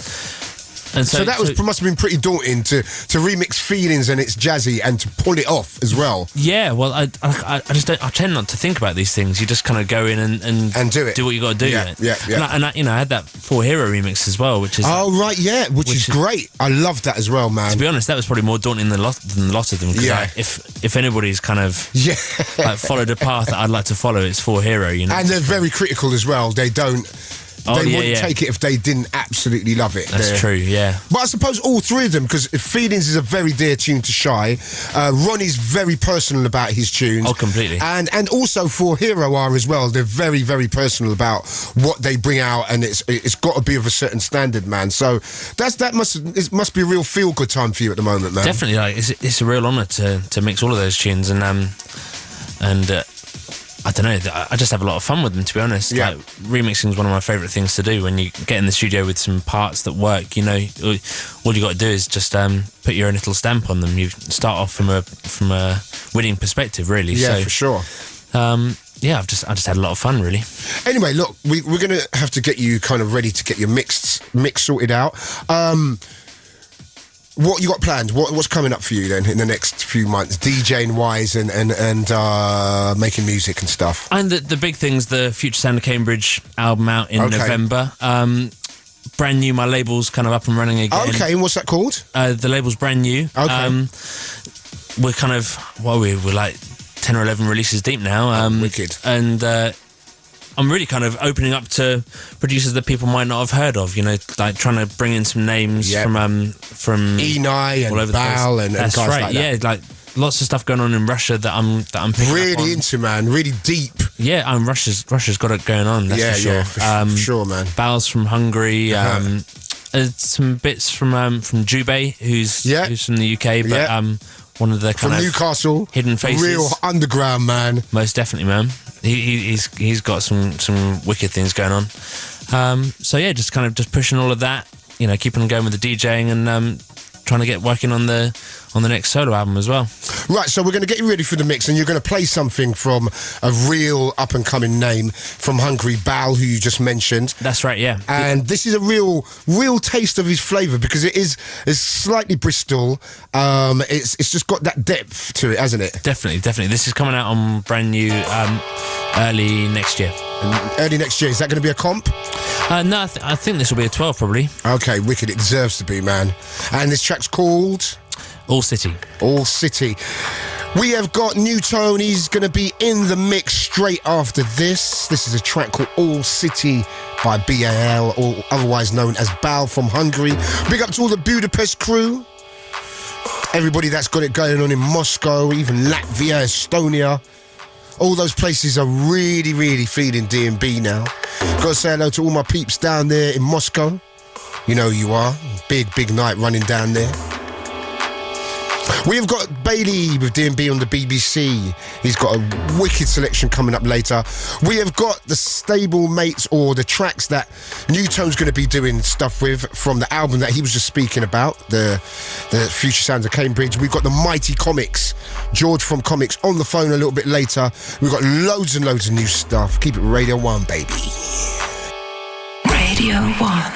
And so that must have been pretty daunting to remix Feelings and it's jazzy and to pull it off as well. Yeah, well, I tend not to think about these things. You just kind of go in and do it. Do what you got to do. Yeah. And I, you know, I had that 4 Hero remix as well, which is which is great. I love that as well, man. To be honest, that was probably more daunting than a lot of them. Yeah. If anybody's kind of like followed a path that I'd like to follow, it's 4 Hero. You know, and they're very critical as well. They don't. They wouldn't take it if they didn't absolutely love it. That's true, yeah. But I suppose all 3 of them, because Feelings is a very dear tune to Shy. Ronnie's very personal about his tunes. Oh, completely. And also 4 Hero are as well. They're very, very personal about what they bring out, and it's got to be of a certain standard, man. So it must be a real feel-good time for you at the moment, man. Definitely, like it's a real honour to mix all of those tunes, and I don't know. I just have a lot of fun with them, to be honest. Yeah. Like, remixing is one of my favourite things to do. When you get in the studio with some parts that work, you know, all you got to do is just put your own little stamp on them. You start off from a winning perspective, really. Yeah, so, for sure. Yeah, I just had a lot of fun, really. Anyway, look, we're going to have to get you kind of ready to get your mix sorted out. What you got planned? What's coming up for you then in the next few months, DJing wise and making music and stuff? And the big thing's the Future Sound of Cambridge album out in November. Brand new, my label's kind of up and running again. Okay, and what's that called? The label's brand new. Okay. We're kind of, we're like 10 or 11 releases deep now. Wicked. And I'm really kind of opening up to producers that people might not have heard of, you know, like trying to bring in some names from Enai and all over Bal and guys right, like that. Yeah, like lots of stuff going on in Russia that I'm picking really up on. into, man, really deep. Yeah, Russia's got it going on. That's for sure. Yeah, for sure, man. Bal's from Hungary. Some bits from Jubei, who's from the UK, but one of the kind from of Newcastle, hidden faces, real underground man. Most definitely, man. He's got some wicked things going on. So yeah, just pushing all of that, you know, keeping going with the DJing and trying to get working on the next solo album as well. Right, so we're going to get you ready for the mix, and you're going to play something from a real up-and-coming name from Hungary, Bal, who you just mentioned. That's right, yeah. And this is a real taste of his flavour, because it's slightly Bristol. It's just got that depth to it, hasn't it? Definitely. This is coming out on brand new early next year. Early next year. Is that going to be a comp? No, I think this will be a 12 probably. Okay, wicked. It deserves to be, man. And this track's called... All City. All City. We have got New Tone. He's going to be in the mix straight after this. This is a track called All City by BAL, or otherwise known as Bal from Hungary. Big up to all the Budapest crew. Everybody that's got it going on in Moscow, even Latvia, Estonia. All those places are really, really feeling DnB now. Got to say hello to all my peeps down there in Moscow. You know who you are. Big night running down there. We have got Bailey with DnB on the BBC. He's got a wicked selection coming up later. We have got the stable mates, or the tracks that New Tone's going to be doing stuff with from the album that he was just speaking about, the Future Sounds of Cambridge. We've got the mighty Commix, George from Commix, on the phone a little bit later. We've got loads and loads of new stuff. Keep it Radio 1, baby. Radio 1.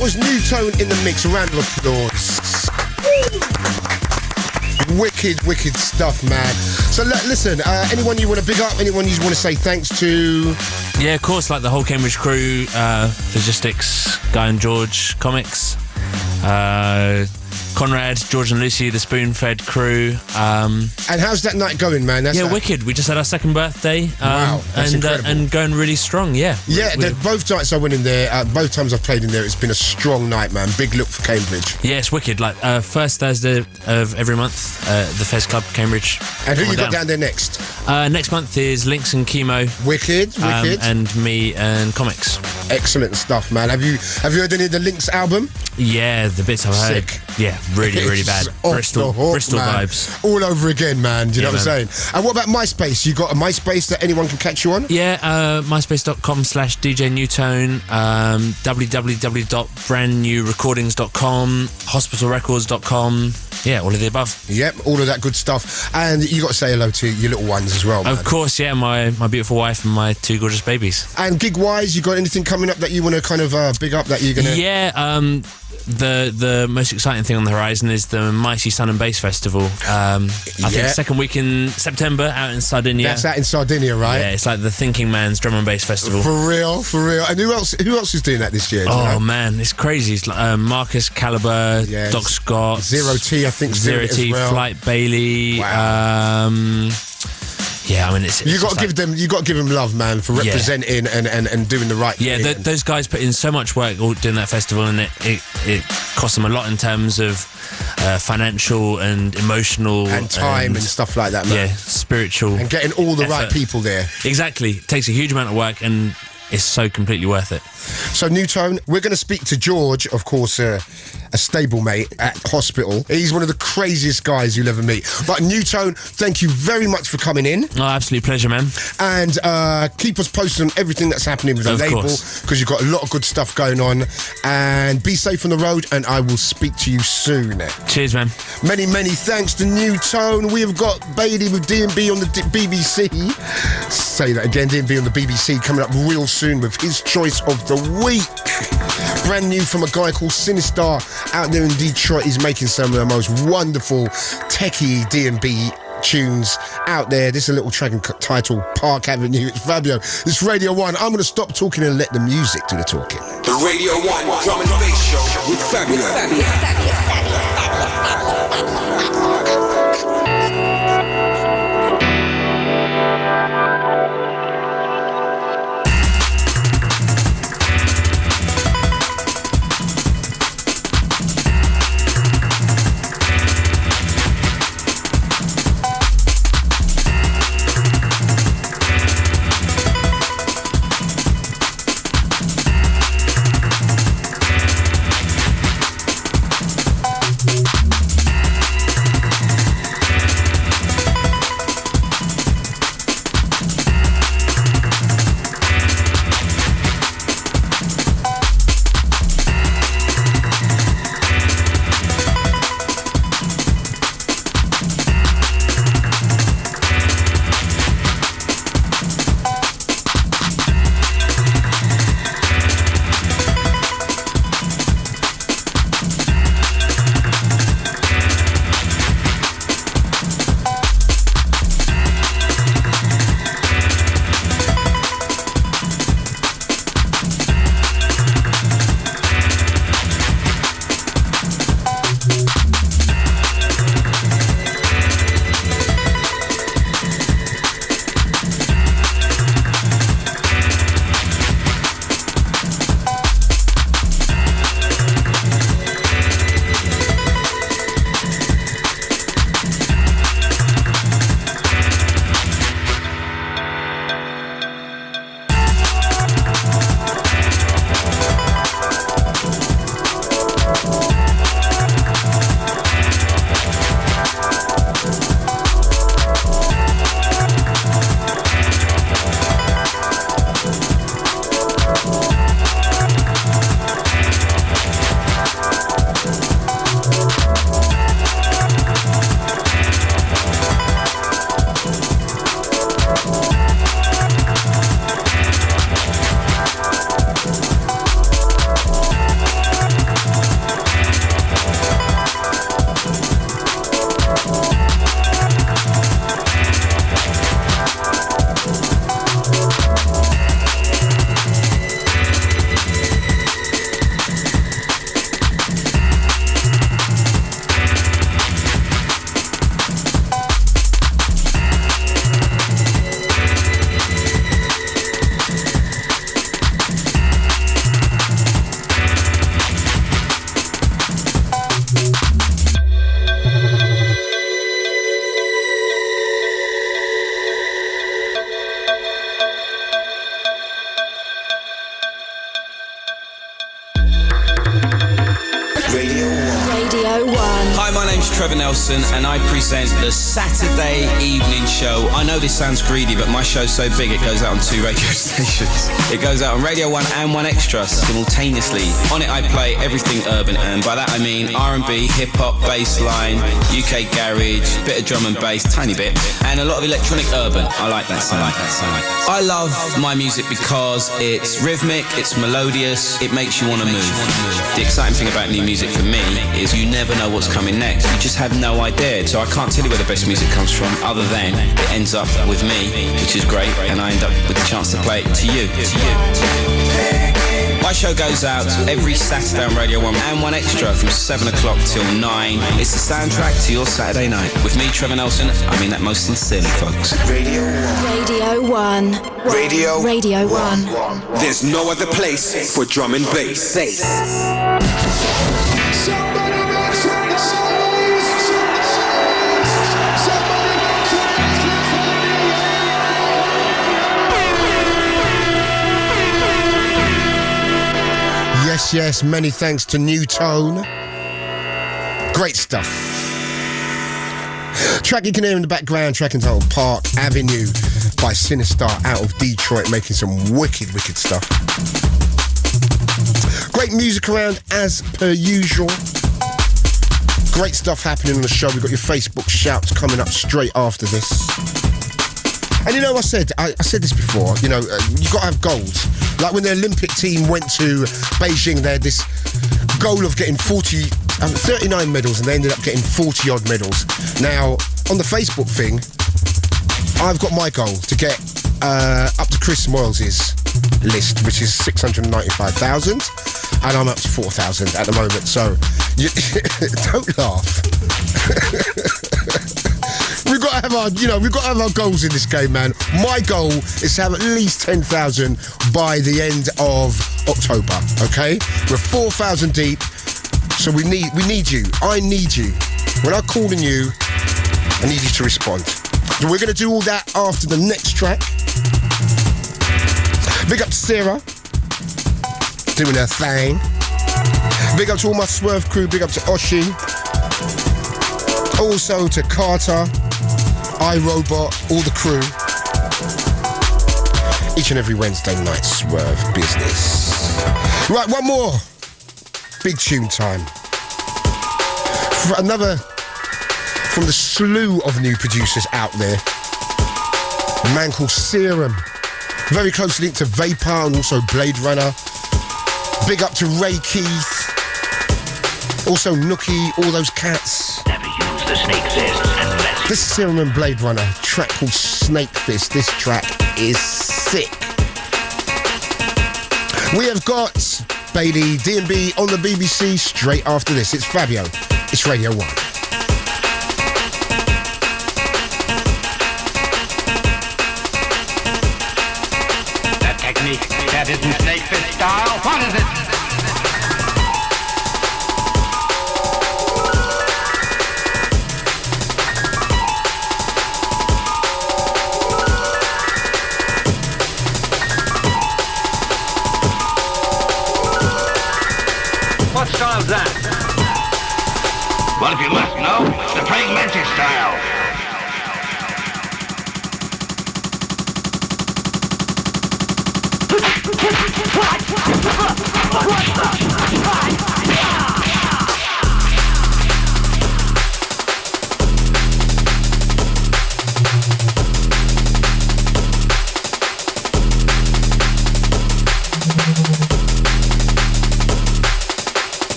was New Tone in the mix. A round of applause. Wicked stuff, man. So listen, anyone you want to big up, anyone you want to say thanks to? Yeah, of course, like the whole Cambridge crew, Logistics, Guy and George, Commix, Conrad, George and Lucy, the Spoon-Fed crew. And how's that night going, man? Wicked. We just had our second birthday. Wow, that's incredible. And going really strong, yeah. Yeah, both nights I went in there, both times I've played in there, it's been a strong night, man. Big look for Cambridge. Yeah, it's wicked. Like, first Thursday of every month, the Fez Club, Cambridge. And who you got down there next? Next month is Lynx and Chemo. Wicked. And me and Commix. Excellent stuff, man. Have you heard any of the Lynx album? Yeah, the bits I've heard. Sick. Yeah, really bad. Bristol vibes. All over again, man. Do you know what I'm saying? And what about MySpace? You got a MySpace that anyone can catch you on? Yeah, myspace.com/DJ Newtone, www.brandnewrecordings.com, hospitalrecords.com. Yeah, all of the above. Yep, all of that good stuff. And you got to say hello to your little ones as well, man. Of course, yeah, my beautiful wife and my two gorgeous babies. And gig-wise, you got anything coming up that you want to kind of big up that you're going to... Yeah, the most exciting thing on the horizon is the Mighty Sun and Bass Festival. I think second week in September out in Sardinia. That's out in Sardinia, right? Yeah, it's like the Thinking Man's Drum and Bass Festival. For real. And who else is doing that this year? Man, it's crazy. It's like Marcus Caliber, Doc Scott, Zero T, I think. Zero T, well. Flight Bailey. Wow. Yeah, I mean, it's you got to give them love, man, for representing and doing the right thing. Yeah, those guys put in so much work all doing that festival, and it cost them a lot in terms of financial and emotional and time and stuff like that, man. Yeah, spiritual and getting all the effort. right people there. Exactly, it takes a huge amount of work and it's so completely worth it. So, New Tone, we're going to speak to George, of course, a stablemate at hospital. He's one of the craziest guys you'll ever meet. But New Tone, thank you very much for coming in. Oh, absolute pleasure, man. And keep us posted on everything that's happening with the label, because you've got a lot of good stuff going on. And be safe on the road, and I will speak to you soon. Cheers, man. Many thanks to New Tone. We have got Bailey with DnB on the BBC. Say that again, DnB on the BBC, coming up real soon with his choice of the week. Brand new from a guy called Sinister out there in Detroit. He's making some of the most wonderful techie DnB tunes out there. This is a little track titled Park Avenue. It's Fabio. It's Radio 1. I'm going to stop talking and let the music do the talking. The Radio 1 Drum and Bass Show with Fabio. Trevor Nelson, and I present the Saturday evening show. I know this sounds greedy, but my show's so big it goes out on 2 radio stations. It goes out on Radio 1 and 1 Extra simultaneously. On it I play everything urban, and by that I mean R&B, hip-hop, bassline, UK garage, bit of drum and bass, tiny bit, and a lot of electronic urban. I like that sound. I love my music because it's rhythmic, it's melodious, it makes you want to move. The exciting thing about new music for me is you never know what's coming next. You just have no idea. So I can't tell you where the best music comes from other than it ends up with me, which is great, and I end up with the chance to play it to you. My show goes out every Saturday on Radio 1 and 1 Extra from 7 o'clock till 9. It's the soundtrack to your Saturday night. With me, Trevor Nelson, I mean that most sincerely, folks. Radio 1. Radio 1. There's no other place for drum and bass. Yes, many thanks to New Tone. Great stuff. Track you can hear in the background, track entitled Park Avenue by Sinister out of Detroit, making some wicked stuff. Great music around as per usual. Great stuff happening on the show. We've got your Facebook shouts coming up straight after this. And you know, I said this before, you know, you've got to have goals. Like when the Olympic team went to Beijing, they had this goal of getting 39 medals, and they ended up getting 40 odd medals. Now, on the Facebook thing, I've got my goal to get up to Chris Moyles' list, which is 695,000, and I'm up to 4,000 at the moment, so don't laugh. We've got to have our goals in this game, man. My goal is to have at least 10,000 by the end of October, okay? We're 4,000 deep, so we need you. I need you. When I'm calling you, I need you to respond. So we're going to do all that after the next track. Big up to Sarah, doing her thing. Big up to all my Swerve crew. Big up to Oshi. Also to Carter, iRobot, all the crew. Each and every Wednesday night, Swerve business. Right, one more. Big tune time. For another from the slew of new producers out there. A man called Serum. Very closely linked to Vapor and also Blade Runner. Big up to Ray Keith. Also Nookie, all those cats. Never use the snake fist unless This is Serum and Blade Runner, a track called Snake Fist. This track is sick. We have got Bailey, DnB on the BBC straight after this. It's Fabio. It's Radio 1. that technique, that isn't snake fist style. What is it? What style's that? Well, if you must know, it's the praying mantis style.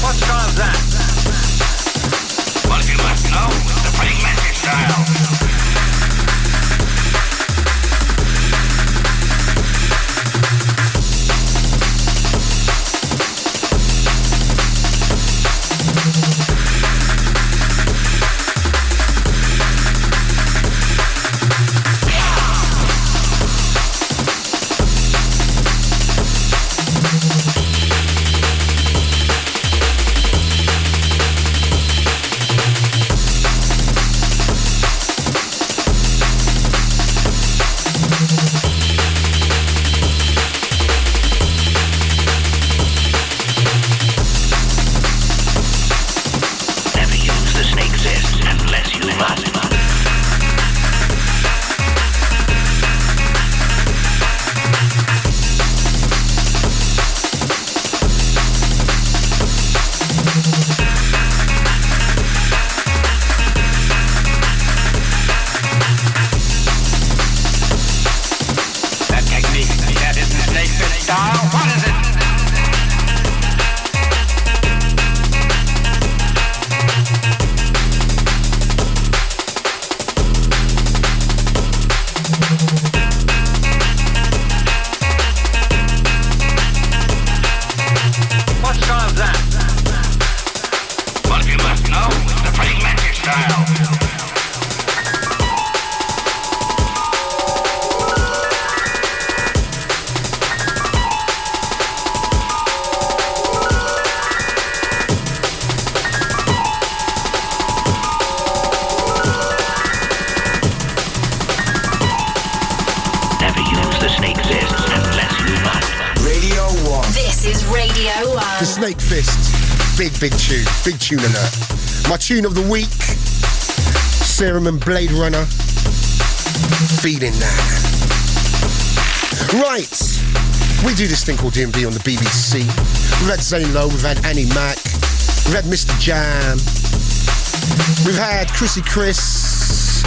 What style's that? for Snake Fist. Big tune. Big tune alert. My tune of the week, Serum and Blade Runner. Feeling that. Right. We do this thing called DnB on the BBC. We've had Zane Lowe, we've had Annie Mac, we've had Mr. Jam, we've had Chrissy Chris,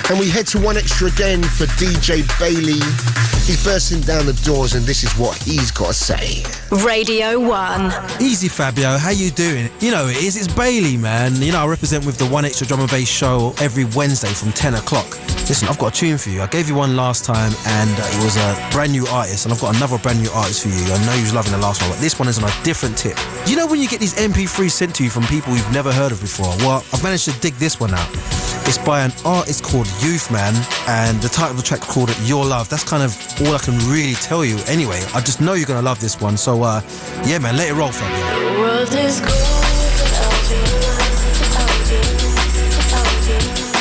and we head to One Extra again for DJ Bailey. He's bursting down the doors and this is what he's got to say. Radio 1. Easy, Fabio. How you doing? You know it is. It's Bailey, man. You know, I represent with the One Extra Drum and Bass show every Wednesday from 10 o'clock. Listen, I've got a tune for you. I gave you one last time and it was a brand new artist, and I've got another brand new artist for you. I know you was loving the last one, but this one is on a different tip. You know when you get these MP3s sent to you from people you've never heard of before? Well, I've managed to dig this one out. It's by an artist called Youth Man, and the title of the track called Your Love. That's kind of all I can really tell you. Anyway, I just know you're going to love this one. So, yeah, man, let it roll, Fabio. The world is cold without you,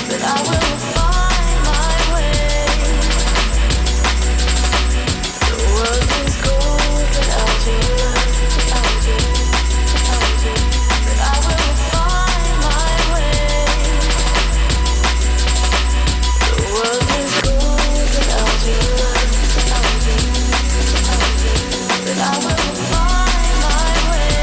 but I will find my way. The world is cold without you, but I will find my way. The world is cold without you, but I will find my way. The world is cold without you, but I will find my way.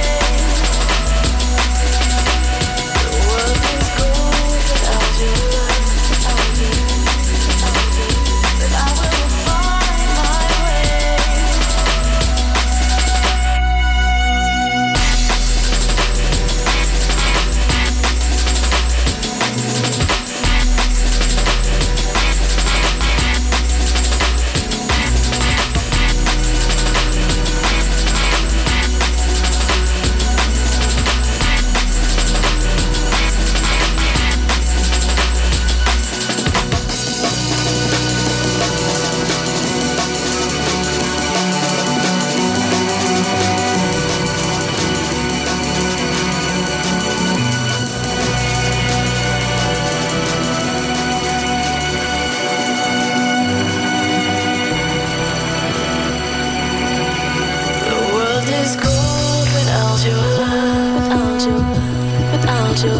The world is cold without you, without you, without you, without you,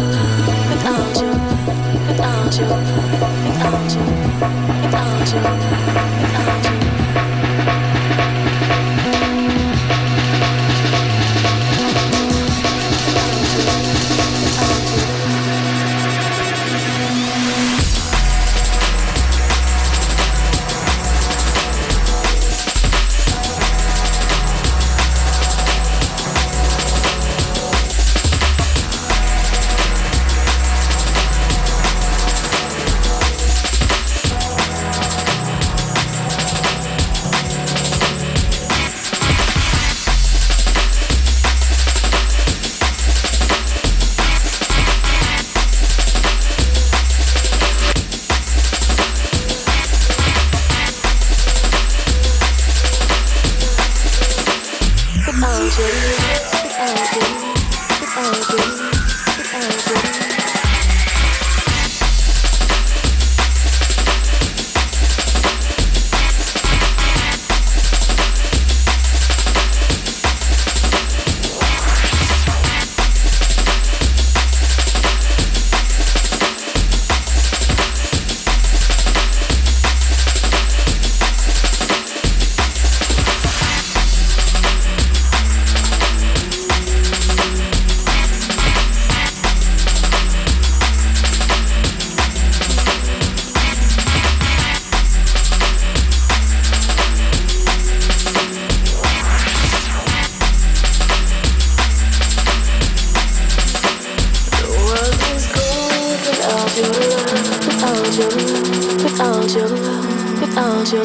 without you,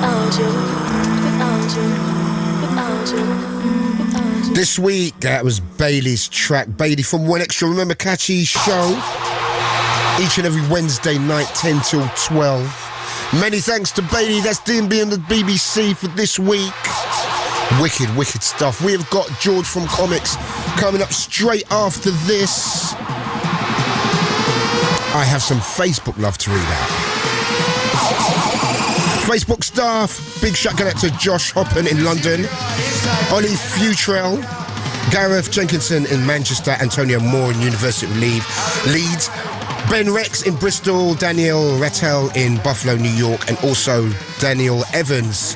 without you, without you, without you. This week, that was Bailey's track. Bailey from One Extra. Remember, catch his show each and every Wednesday night, 10 till 12. Many thanks to Bailey. That's DnB and the BBC for this week. Wicked stuff. We have got George from Commix coming up straight after this. I have some Facebook love to read out. Facebook staff, big shout out to Josh Hoppen in London, Ollie Futrell, Gareth Jenkinson in Manchester, Antonio Moore in University of Leeds, Ben Rex in Bristol, Daniel Rettel in Buffalo, New York, and also Daniel Evans.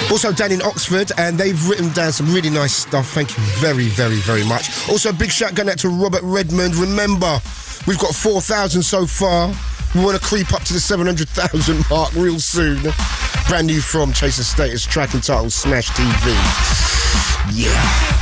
Also Dan in Oxford, and they've written down some really nice stuff. Thank you very, very, very much. Also a big shout going out to Robert Redmond. Remember, we've got 4,000 so far. We want to creep up to the 700,000 mark real soon. Brand new from Chasing Status, track entitled Smash TV. Yeah.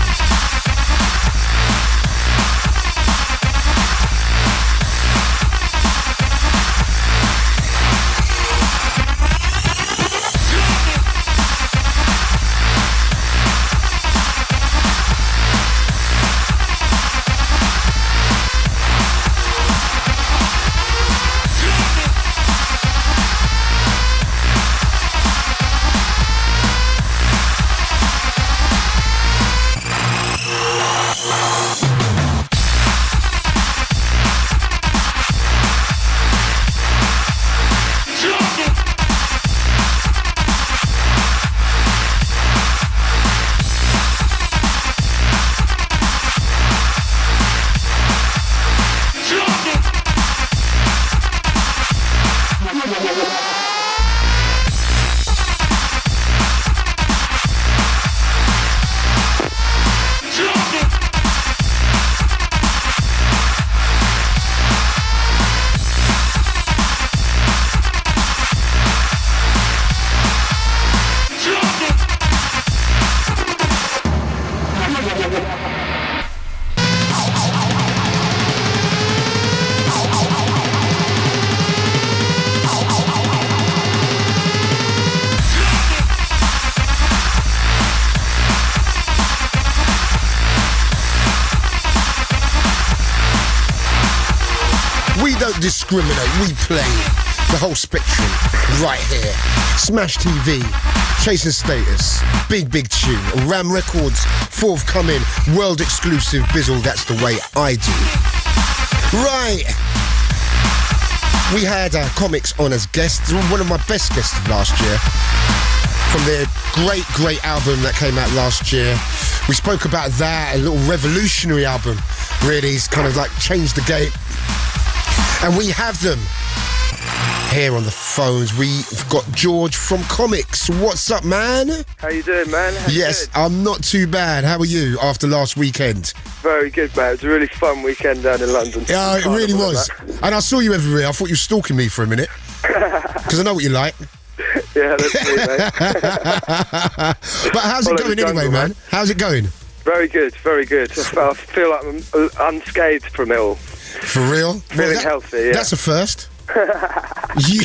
Discriminate, we play the whole spectrum right here. Smash TV, Chasing Status, big tune. Ram Records, forthcoming, world exclusive Bizzle, that's the way I do. Right. We had Commix on as guests, one of my best guests of last year. From their great album that came out last year. We spoke about that, a little revolutionary album. Really, it's kind of like changed the game. And we have them here on the phones. We've got George from Commix. What's up, man? How you doing, man? Yes, I'm not too bad. How are you after last weekend? Very good, man. It was a really fun weekend down in London. Yeah, it really was. And I saw you everywhere. I thought you were stalking me for a minute. Because I know what you like. Yeah, that's me, mate. But how's it going anyway, man? How's it going? Very good, very good. I feel like I'm unscathed from it all. For real? Feeling healthy, yeah. That's a first. You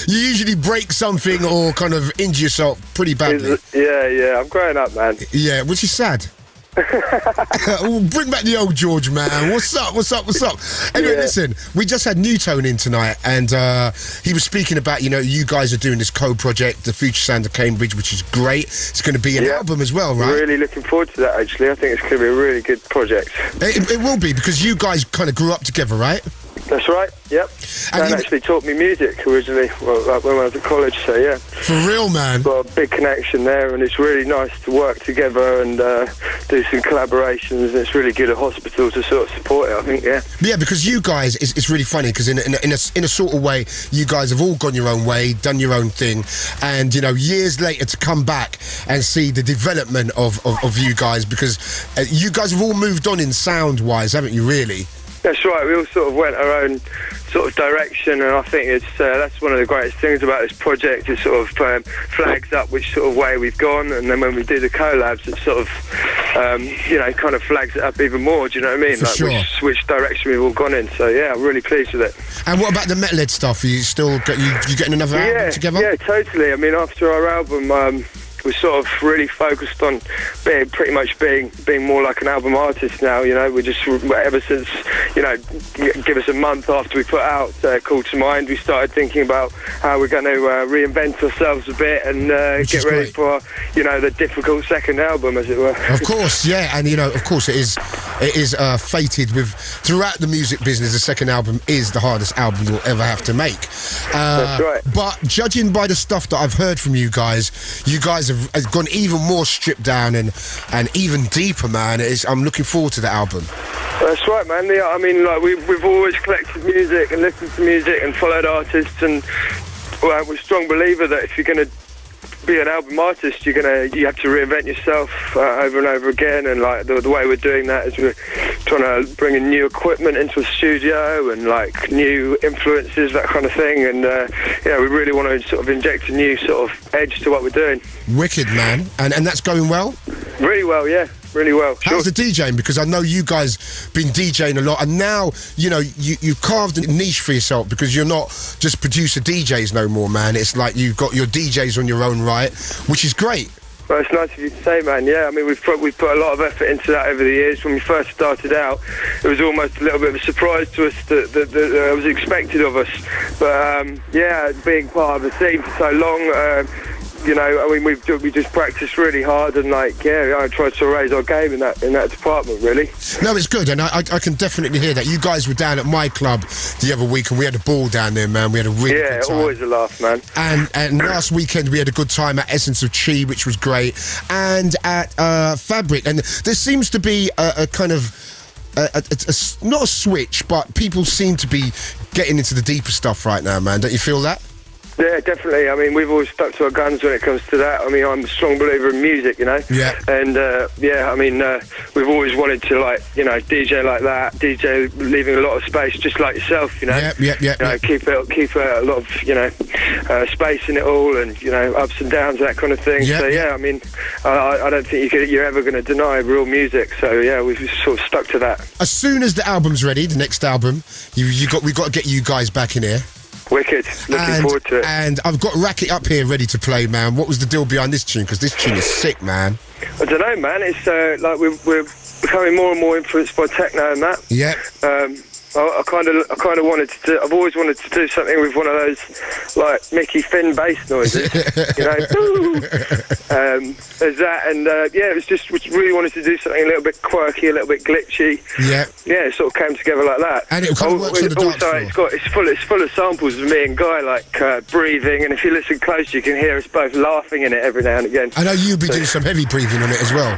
usually break something or kind of injure yourself pretty badly. Yeah, I'm growing up, man. Yeah, which is sad. Bring back the old George, man. What's up? Anyway, listen, we just had Newtone in tonight, and he was speaking about, you guys are doing this co-project, the Future Sound of Cambridge, which is great. It's going to be an album as well, right? Really looking forward to that, actually. I think it's going to be a really good project. It will be, because you guys kind of grew up together, right? That's right, yep. Dan actually taught me music originally when I was at college, so yeah. For real, man. Got a big connection there, and it's really nice to work together and do some collaborations, and it's really good at hospital to sort of support it, I think, yeah. Yeah, because you guys, it's really funny, because in a sort of way, you guys have all gone your own way, done your own thing, and, years later to come back and see the development of you guys, because you guys have all moved on in sound-wise, haven't you, really? That's right, we all sort of went our own sort of direction, and I think it's that's one of the greatest things about this project. It sort of flags up which sort of way we've gone, and then when we do the collabs, it sort of kind of flags it up even more. Do you know what I mean? For sure. Which direction we've all gone in. So yeah, I'm really pleased with it. And what about the Metalhead stuff? Are you still you getting another album together? Yeah, totally. I mean, after our album. We're sort of really focused on being more like an album artist now. We're just, ever since, give us a month after we put out Call to Mind, we started thinking about how we're going to reinvent ourselves a bit and get ready for, the difficult second album, as it were. Of course, yeah, and of course it is it is fated with, throughout the music business, the second album is the hardest album you'll ever have to make. That's right. But judging by the stuff that I've heard from you guys have gone even more stripped down and even deeper, man. I'm looking forward to the album. That's right, man. Yeah, I mean, like we've always collected music and listened to music and followed artists, and well, we're a strong believer that if you're going to be an album artist, you have to reinvent yourself over and over again. And like the way we're doing that is we're trying to bring in new equipment into a studio and like new influences, that kind of thing. And yeah, we really want to sort of inject a new sort of edge to what we're doing. Wicked, man. And that's going well? Really well, yeah. Really well. How's the DJing? Because I know you guys been DJing a lot, and now you've carved a niche for yourself, because you're not just producer DJs no more, man. It's like you've got your DJs on your own right, which is great. Well, it's nice of you to say, man. Yeah, I mean, we've put a lot of effort into that over the years. When we first started out, it was almost a little bit of a surprise to us that was expected of us. But yeah, being part of the scene for so long. I mean, we just practiced really hard, and like, yeah, I tried to raise our game in that department, really. No, it's good, and I can definitely hear that. You guys were down at my club the other week, and we had a ball down there, man. We had a really good time. Yeah, always a laugh, man. And last weekend we had a good time at Essence of Chi, which was great, and at Fabric. And there seems to be a kind of not a switch, but people seem to be getting into the deeper stuff right now, man. Don't you feel that? Yeah, definitely. I mean, we've always stuck to our guns when it comes to that. I mean, I'm a strong believer in music, Yeah. And, yeah, I mean, we've always wanted to, like, DJ like that, DJ leaving a lot of space, just like yourself, Yeah. Keep a lot of, space in it all, and, ups and downs, that kind of thing. Yeah, so, yeah, I mean, I don't think you're ever going to deny real music. So, yeah, we've sort of stuck to that. As soon as the album's ready, the next album, we've got to get you guys back in here. Wicked. Looking forward to it. And I've got Racket up here ready to play, man. What was the deal behind this tune? Because this tune is sick, man. I don't know, man. It's like we're becoming more and more influenced by techno and that. Yeah. I kind of wanted to do. I've always wanted to do something with one of those like Mickey Finn bass noises, There's that, and yeah, it was just we really wanted to do something a little bit quirky, a little bit glitchy. Yeah. Yeah, it sort of came together like that. And it kind of works on the dance floor. It's full of samples of me and Guy like breathing, and if you listen close, you can hear us both laughing in it every now and again. I know you'll be doing some heavy breathing on it as well.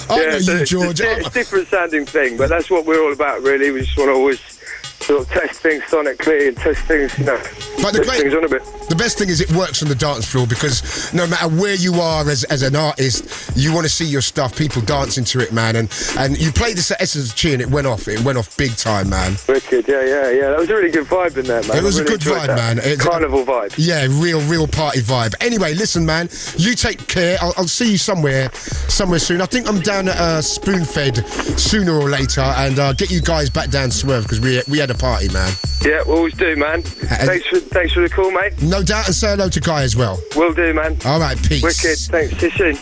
I know you, George. It's different sounding thing, but that's what we're all about, really. We just want to always sort of test things sonically and test things, but things on a bit. The best thing is it works on the dance floor, because no matter where you are as an artist, you want to see your stuff, people dancing to it, man. And you played this at Essence of Chi, and it went off big time, man. Wicked, yeah. That was a really good vibe in there, man. It was a good vibe, man. Carnival vibe. Yeah, real party vibe. Anyway, listen, man, you take care. I'll see you somewhere soon. I think I'm down at Spoonfed sooner or later, and get you guys back down Swerve, because we had a party, man. Yeah, we always do, man. Thanks for the call, mate. No doubt, and say hello to Guy as well. Will do, man. All right, peace. Wicked, thanks. See you soon.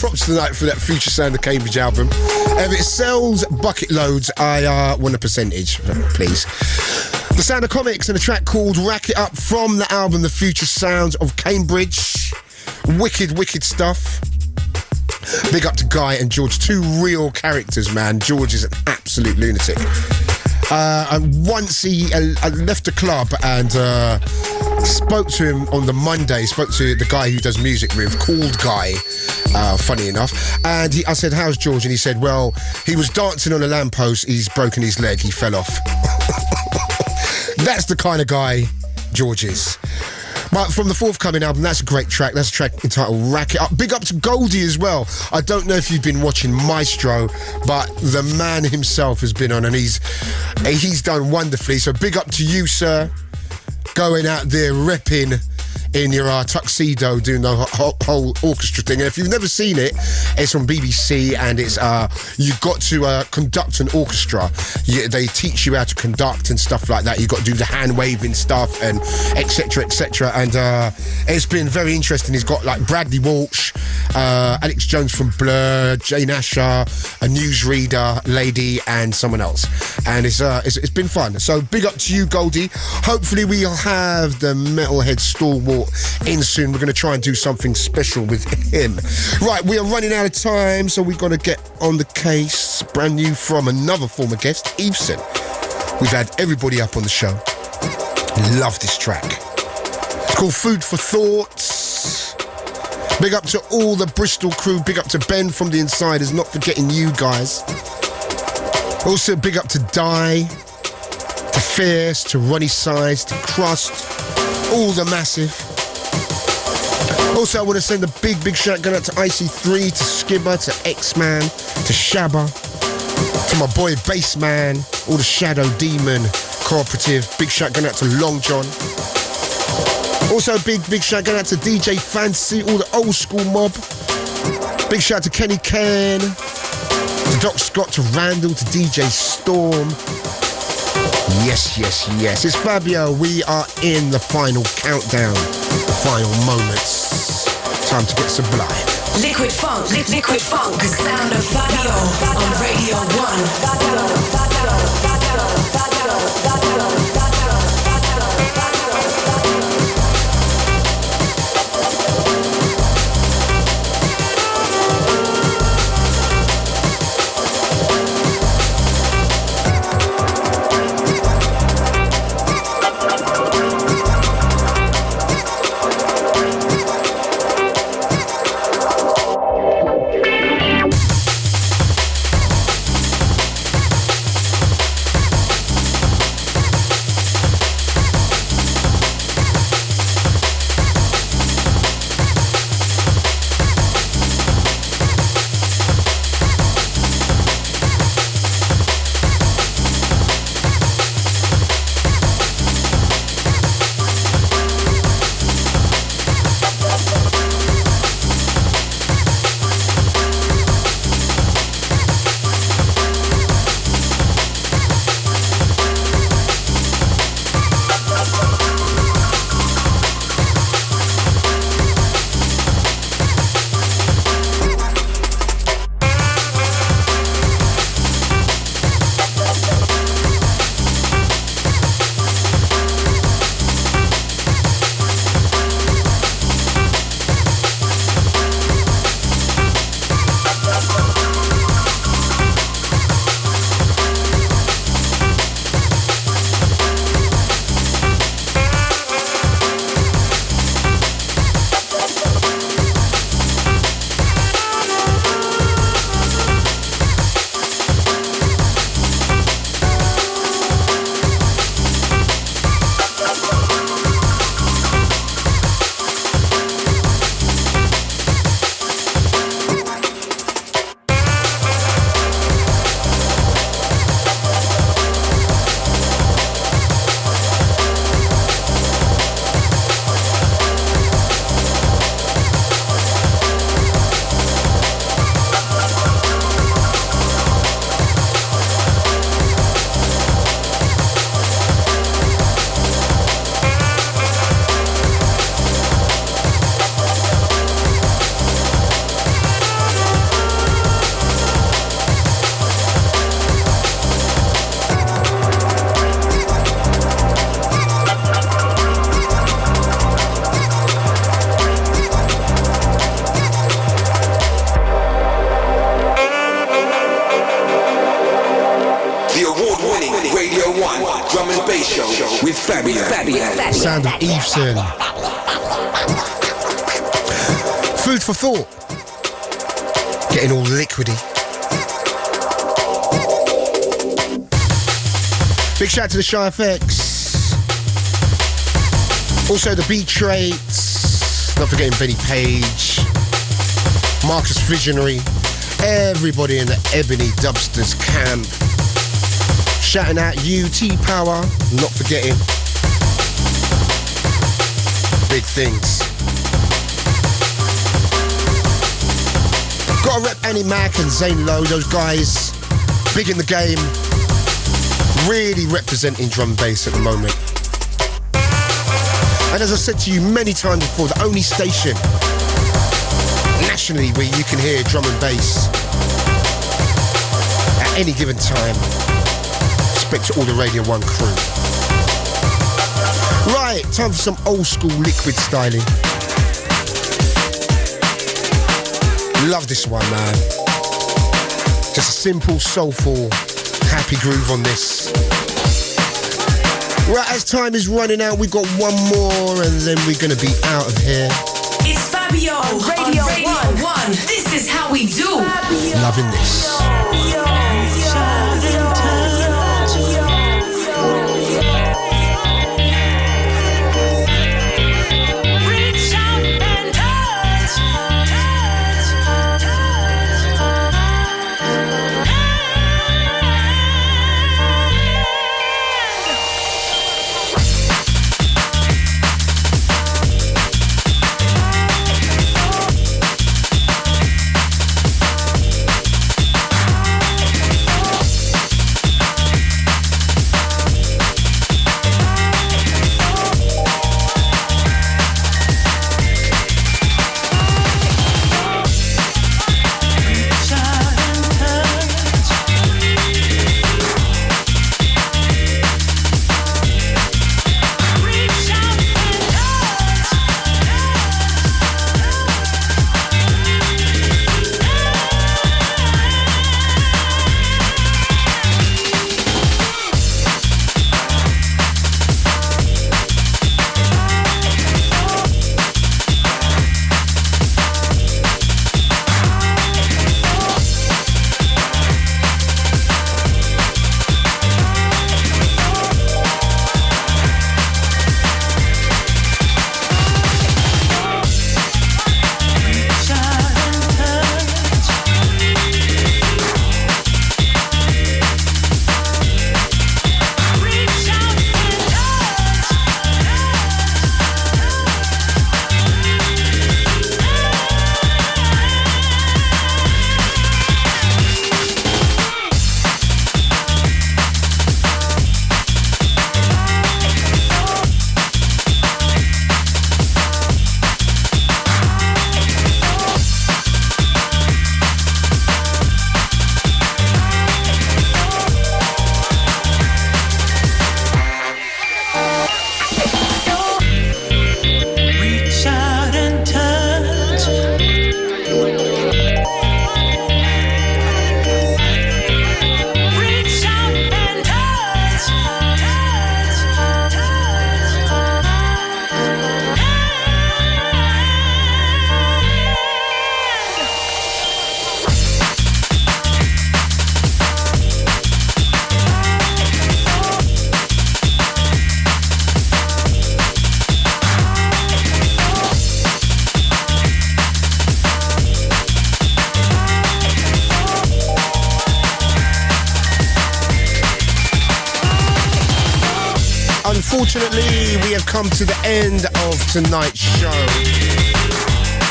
props tonight for that Future Sound of Cambridge album. If it sells bucket loads, I want a percentage, please. The Sound of Commix and a track called Rack It Up from the album The Future Sounds of Cambridge. Wicked stuff. Big up to Guy and George, two real characters, man. George is an absolute lunatic. Once he left the club and spoke to him on the Monday, spoke to the guy who does music with, called Guy, funny enough, and I said, how's George? And he said, well, he was dancing on a lamppost, he's broken his leg, he fell off. That's the kind of guy George is. But from the forthcoming album, that's a great track. That's a track entitled Rack It Up. Big up to Goldie as well. I don't know if you've been watching Maestro, but the man himself has been on and he's done wonderfully. So big up to you, sir. Going out there repping in your tuxedo, doing the whole orchestra thing. And if you've never seen it, it's on BBC, and it's you've got to conduct an orchestra. They teach you how to conduct and stuff like that. You've got to do the hand waving stuff and etc. And it's been very interesting. He's got like Bradley Walsh, Alex Jones from Blur, Jane Asher, a newsreader lady, and someone else. And it's been fun. So big up to you, Goldie. Hopefully we'll have the Metalhead stalwart in soon. We're going to try and do something special with him. Right, we are running out of time, so we've got to get on the case. Brand new from another former guest, Eveson. We've had everybody up on the show. Love this track. It's called Food for Thoughts. Big up to all the Bristol crew. Big up to Ben from the Insiders, not forgetting you guys. Also big up to Di, to Fierce, to Ronnie Size, to Crust, all the massive. Also, I want to send a big shout out to IC3, to Skibber, to X-Man, to Shabba, to my boy Bassman, all the Shadow Demon Cooperative. Big shout out to Long John. Also, big shout out to DJ Fancy, all the old school mob. Big shout out to Kenny Ken, to Doc Scott, to Randall, to DJ Storm. Yes. It's Fabio. We are in the final countdown, the final moments. Time to get sublime. Liquid funk, the sound of Fabio on Radio 1. Sound of Eveson. Food for thought. Getting all liquidy. Big shout out to the Shy FX. Also the Beat Traits. Not forgetting Benny Page. Marcus Visionary. Everybody in the Ebony Dubsters camp. Shouting out you, T-Power. Not forgetting. Big things. Gotta rep Annie Mac and Zane Lowe, those guys. Big in the game. Really representing drum and bass at the moment. And as I said to you many times before, the only station nationally where you can hear drum and bass at any given time. Respect to all the Radio 1 crew. Right, time for some old school liquid styling. Love this one, man. Just a simple, soulful, happy groove on this. Right, as time is running out, we've got one more and then we're going to be out of here. It's Fabio on Radio 1. This is how we do. Fabio. Loving this. Unfortunately, we have come to the end of tonight's show.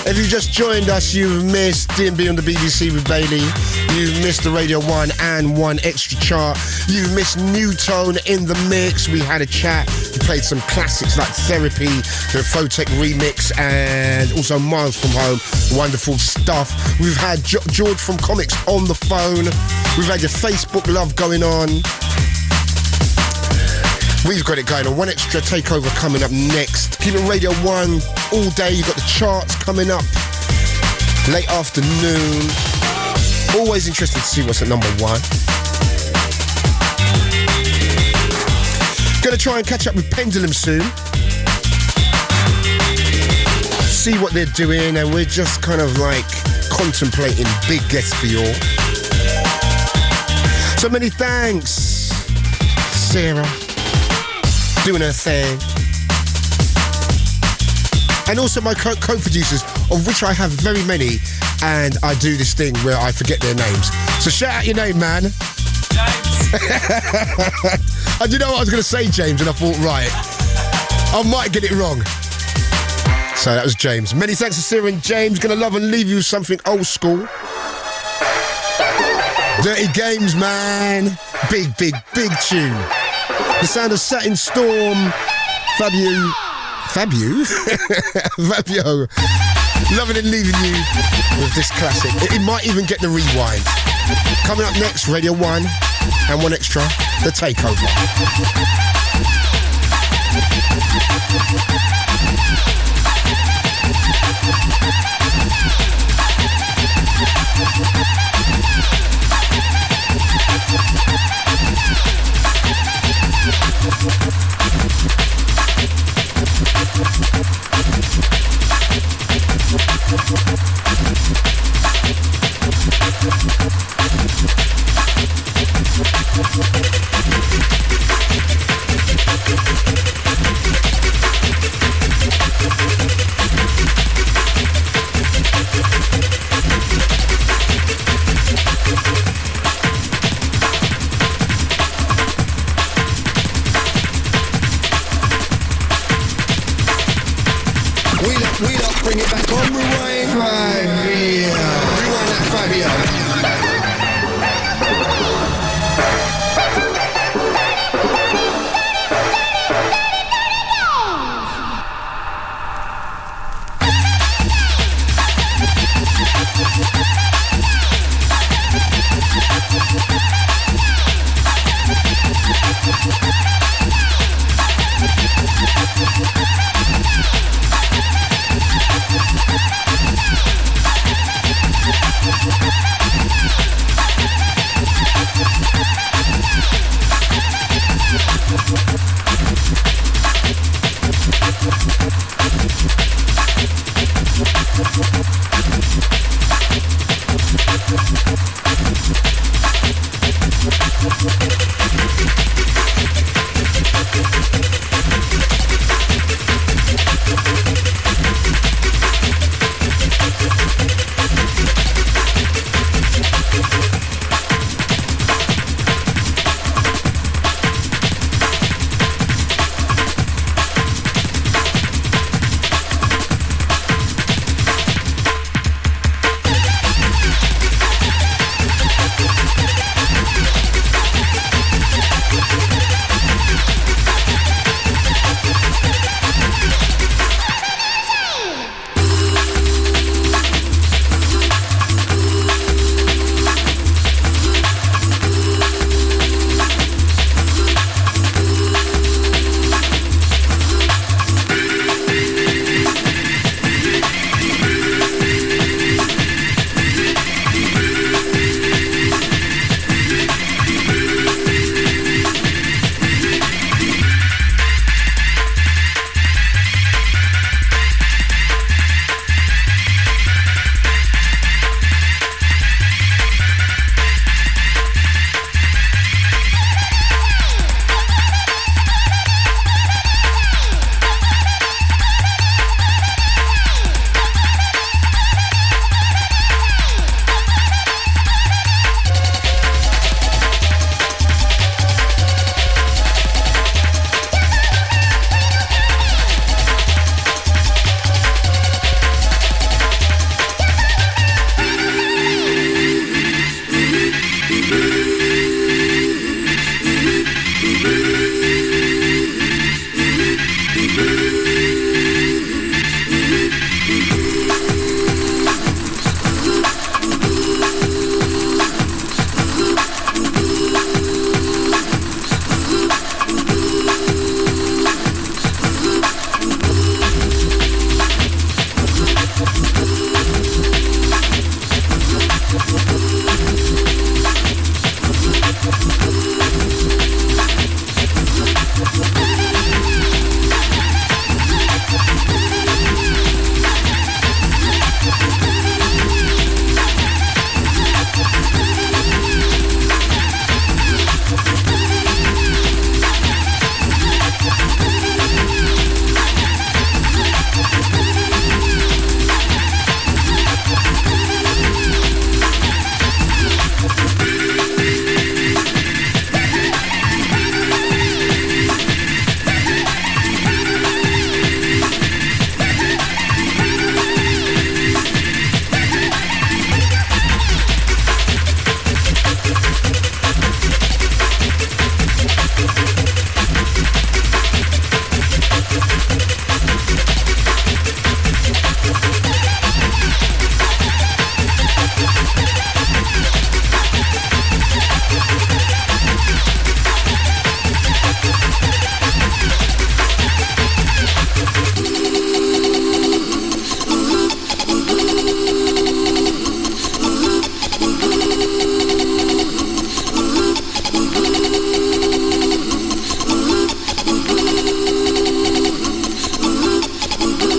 If you've just joined us, you've missed DnB on the BBC with Bailey. You've missed the Radio 1 and 1 Extra Chart. You've missed New Tone in the mix. We had a chat. We played some classics like Therapy, the Photek remix, and also Miles From Home. Wonderful stuff. We've had George from Commix on the phone. We've had your Facebook love going on. We've got it going on. 1 Extra Takeover coming up next. Keep it Radio 1 all day. You've got the charts coming up late afternoon. Always interested to see what's at number 1. Gonna try and catch up with Pendulum soon. See what they're doing, and we're just kind of like contemplating big guests for you all. So many thanks, Sarah, doing her thing. And also my co-producers, of which I have very many, and I do this thing where I forget their names. So shout out your name, man. James. And you know what I was going to say, James, and I thought, right, I might get it wrong. So that was James. Many thanks to Sarah and James. Gonna love and leave you with something old school. Dirty Games, man. Big, big, big tune. The sound of Satin Storm. Fabio. Fabio. Loving and leaving you with this classic. It might even get the rewind. Coming up next, Radio 1 and 1 Extra, The Takeover. Bring it back on, rewind. Rewind that Fabio.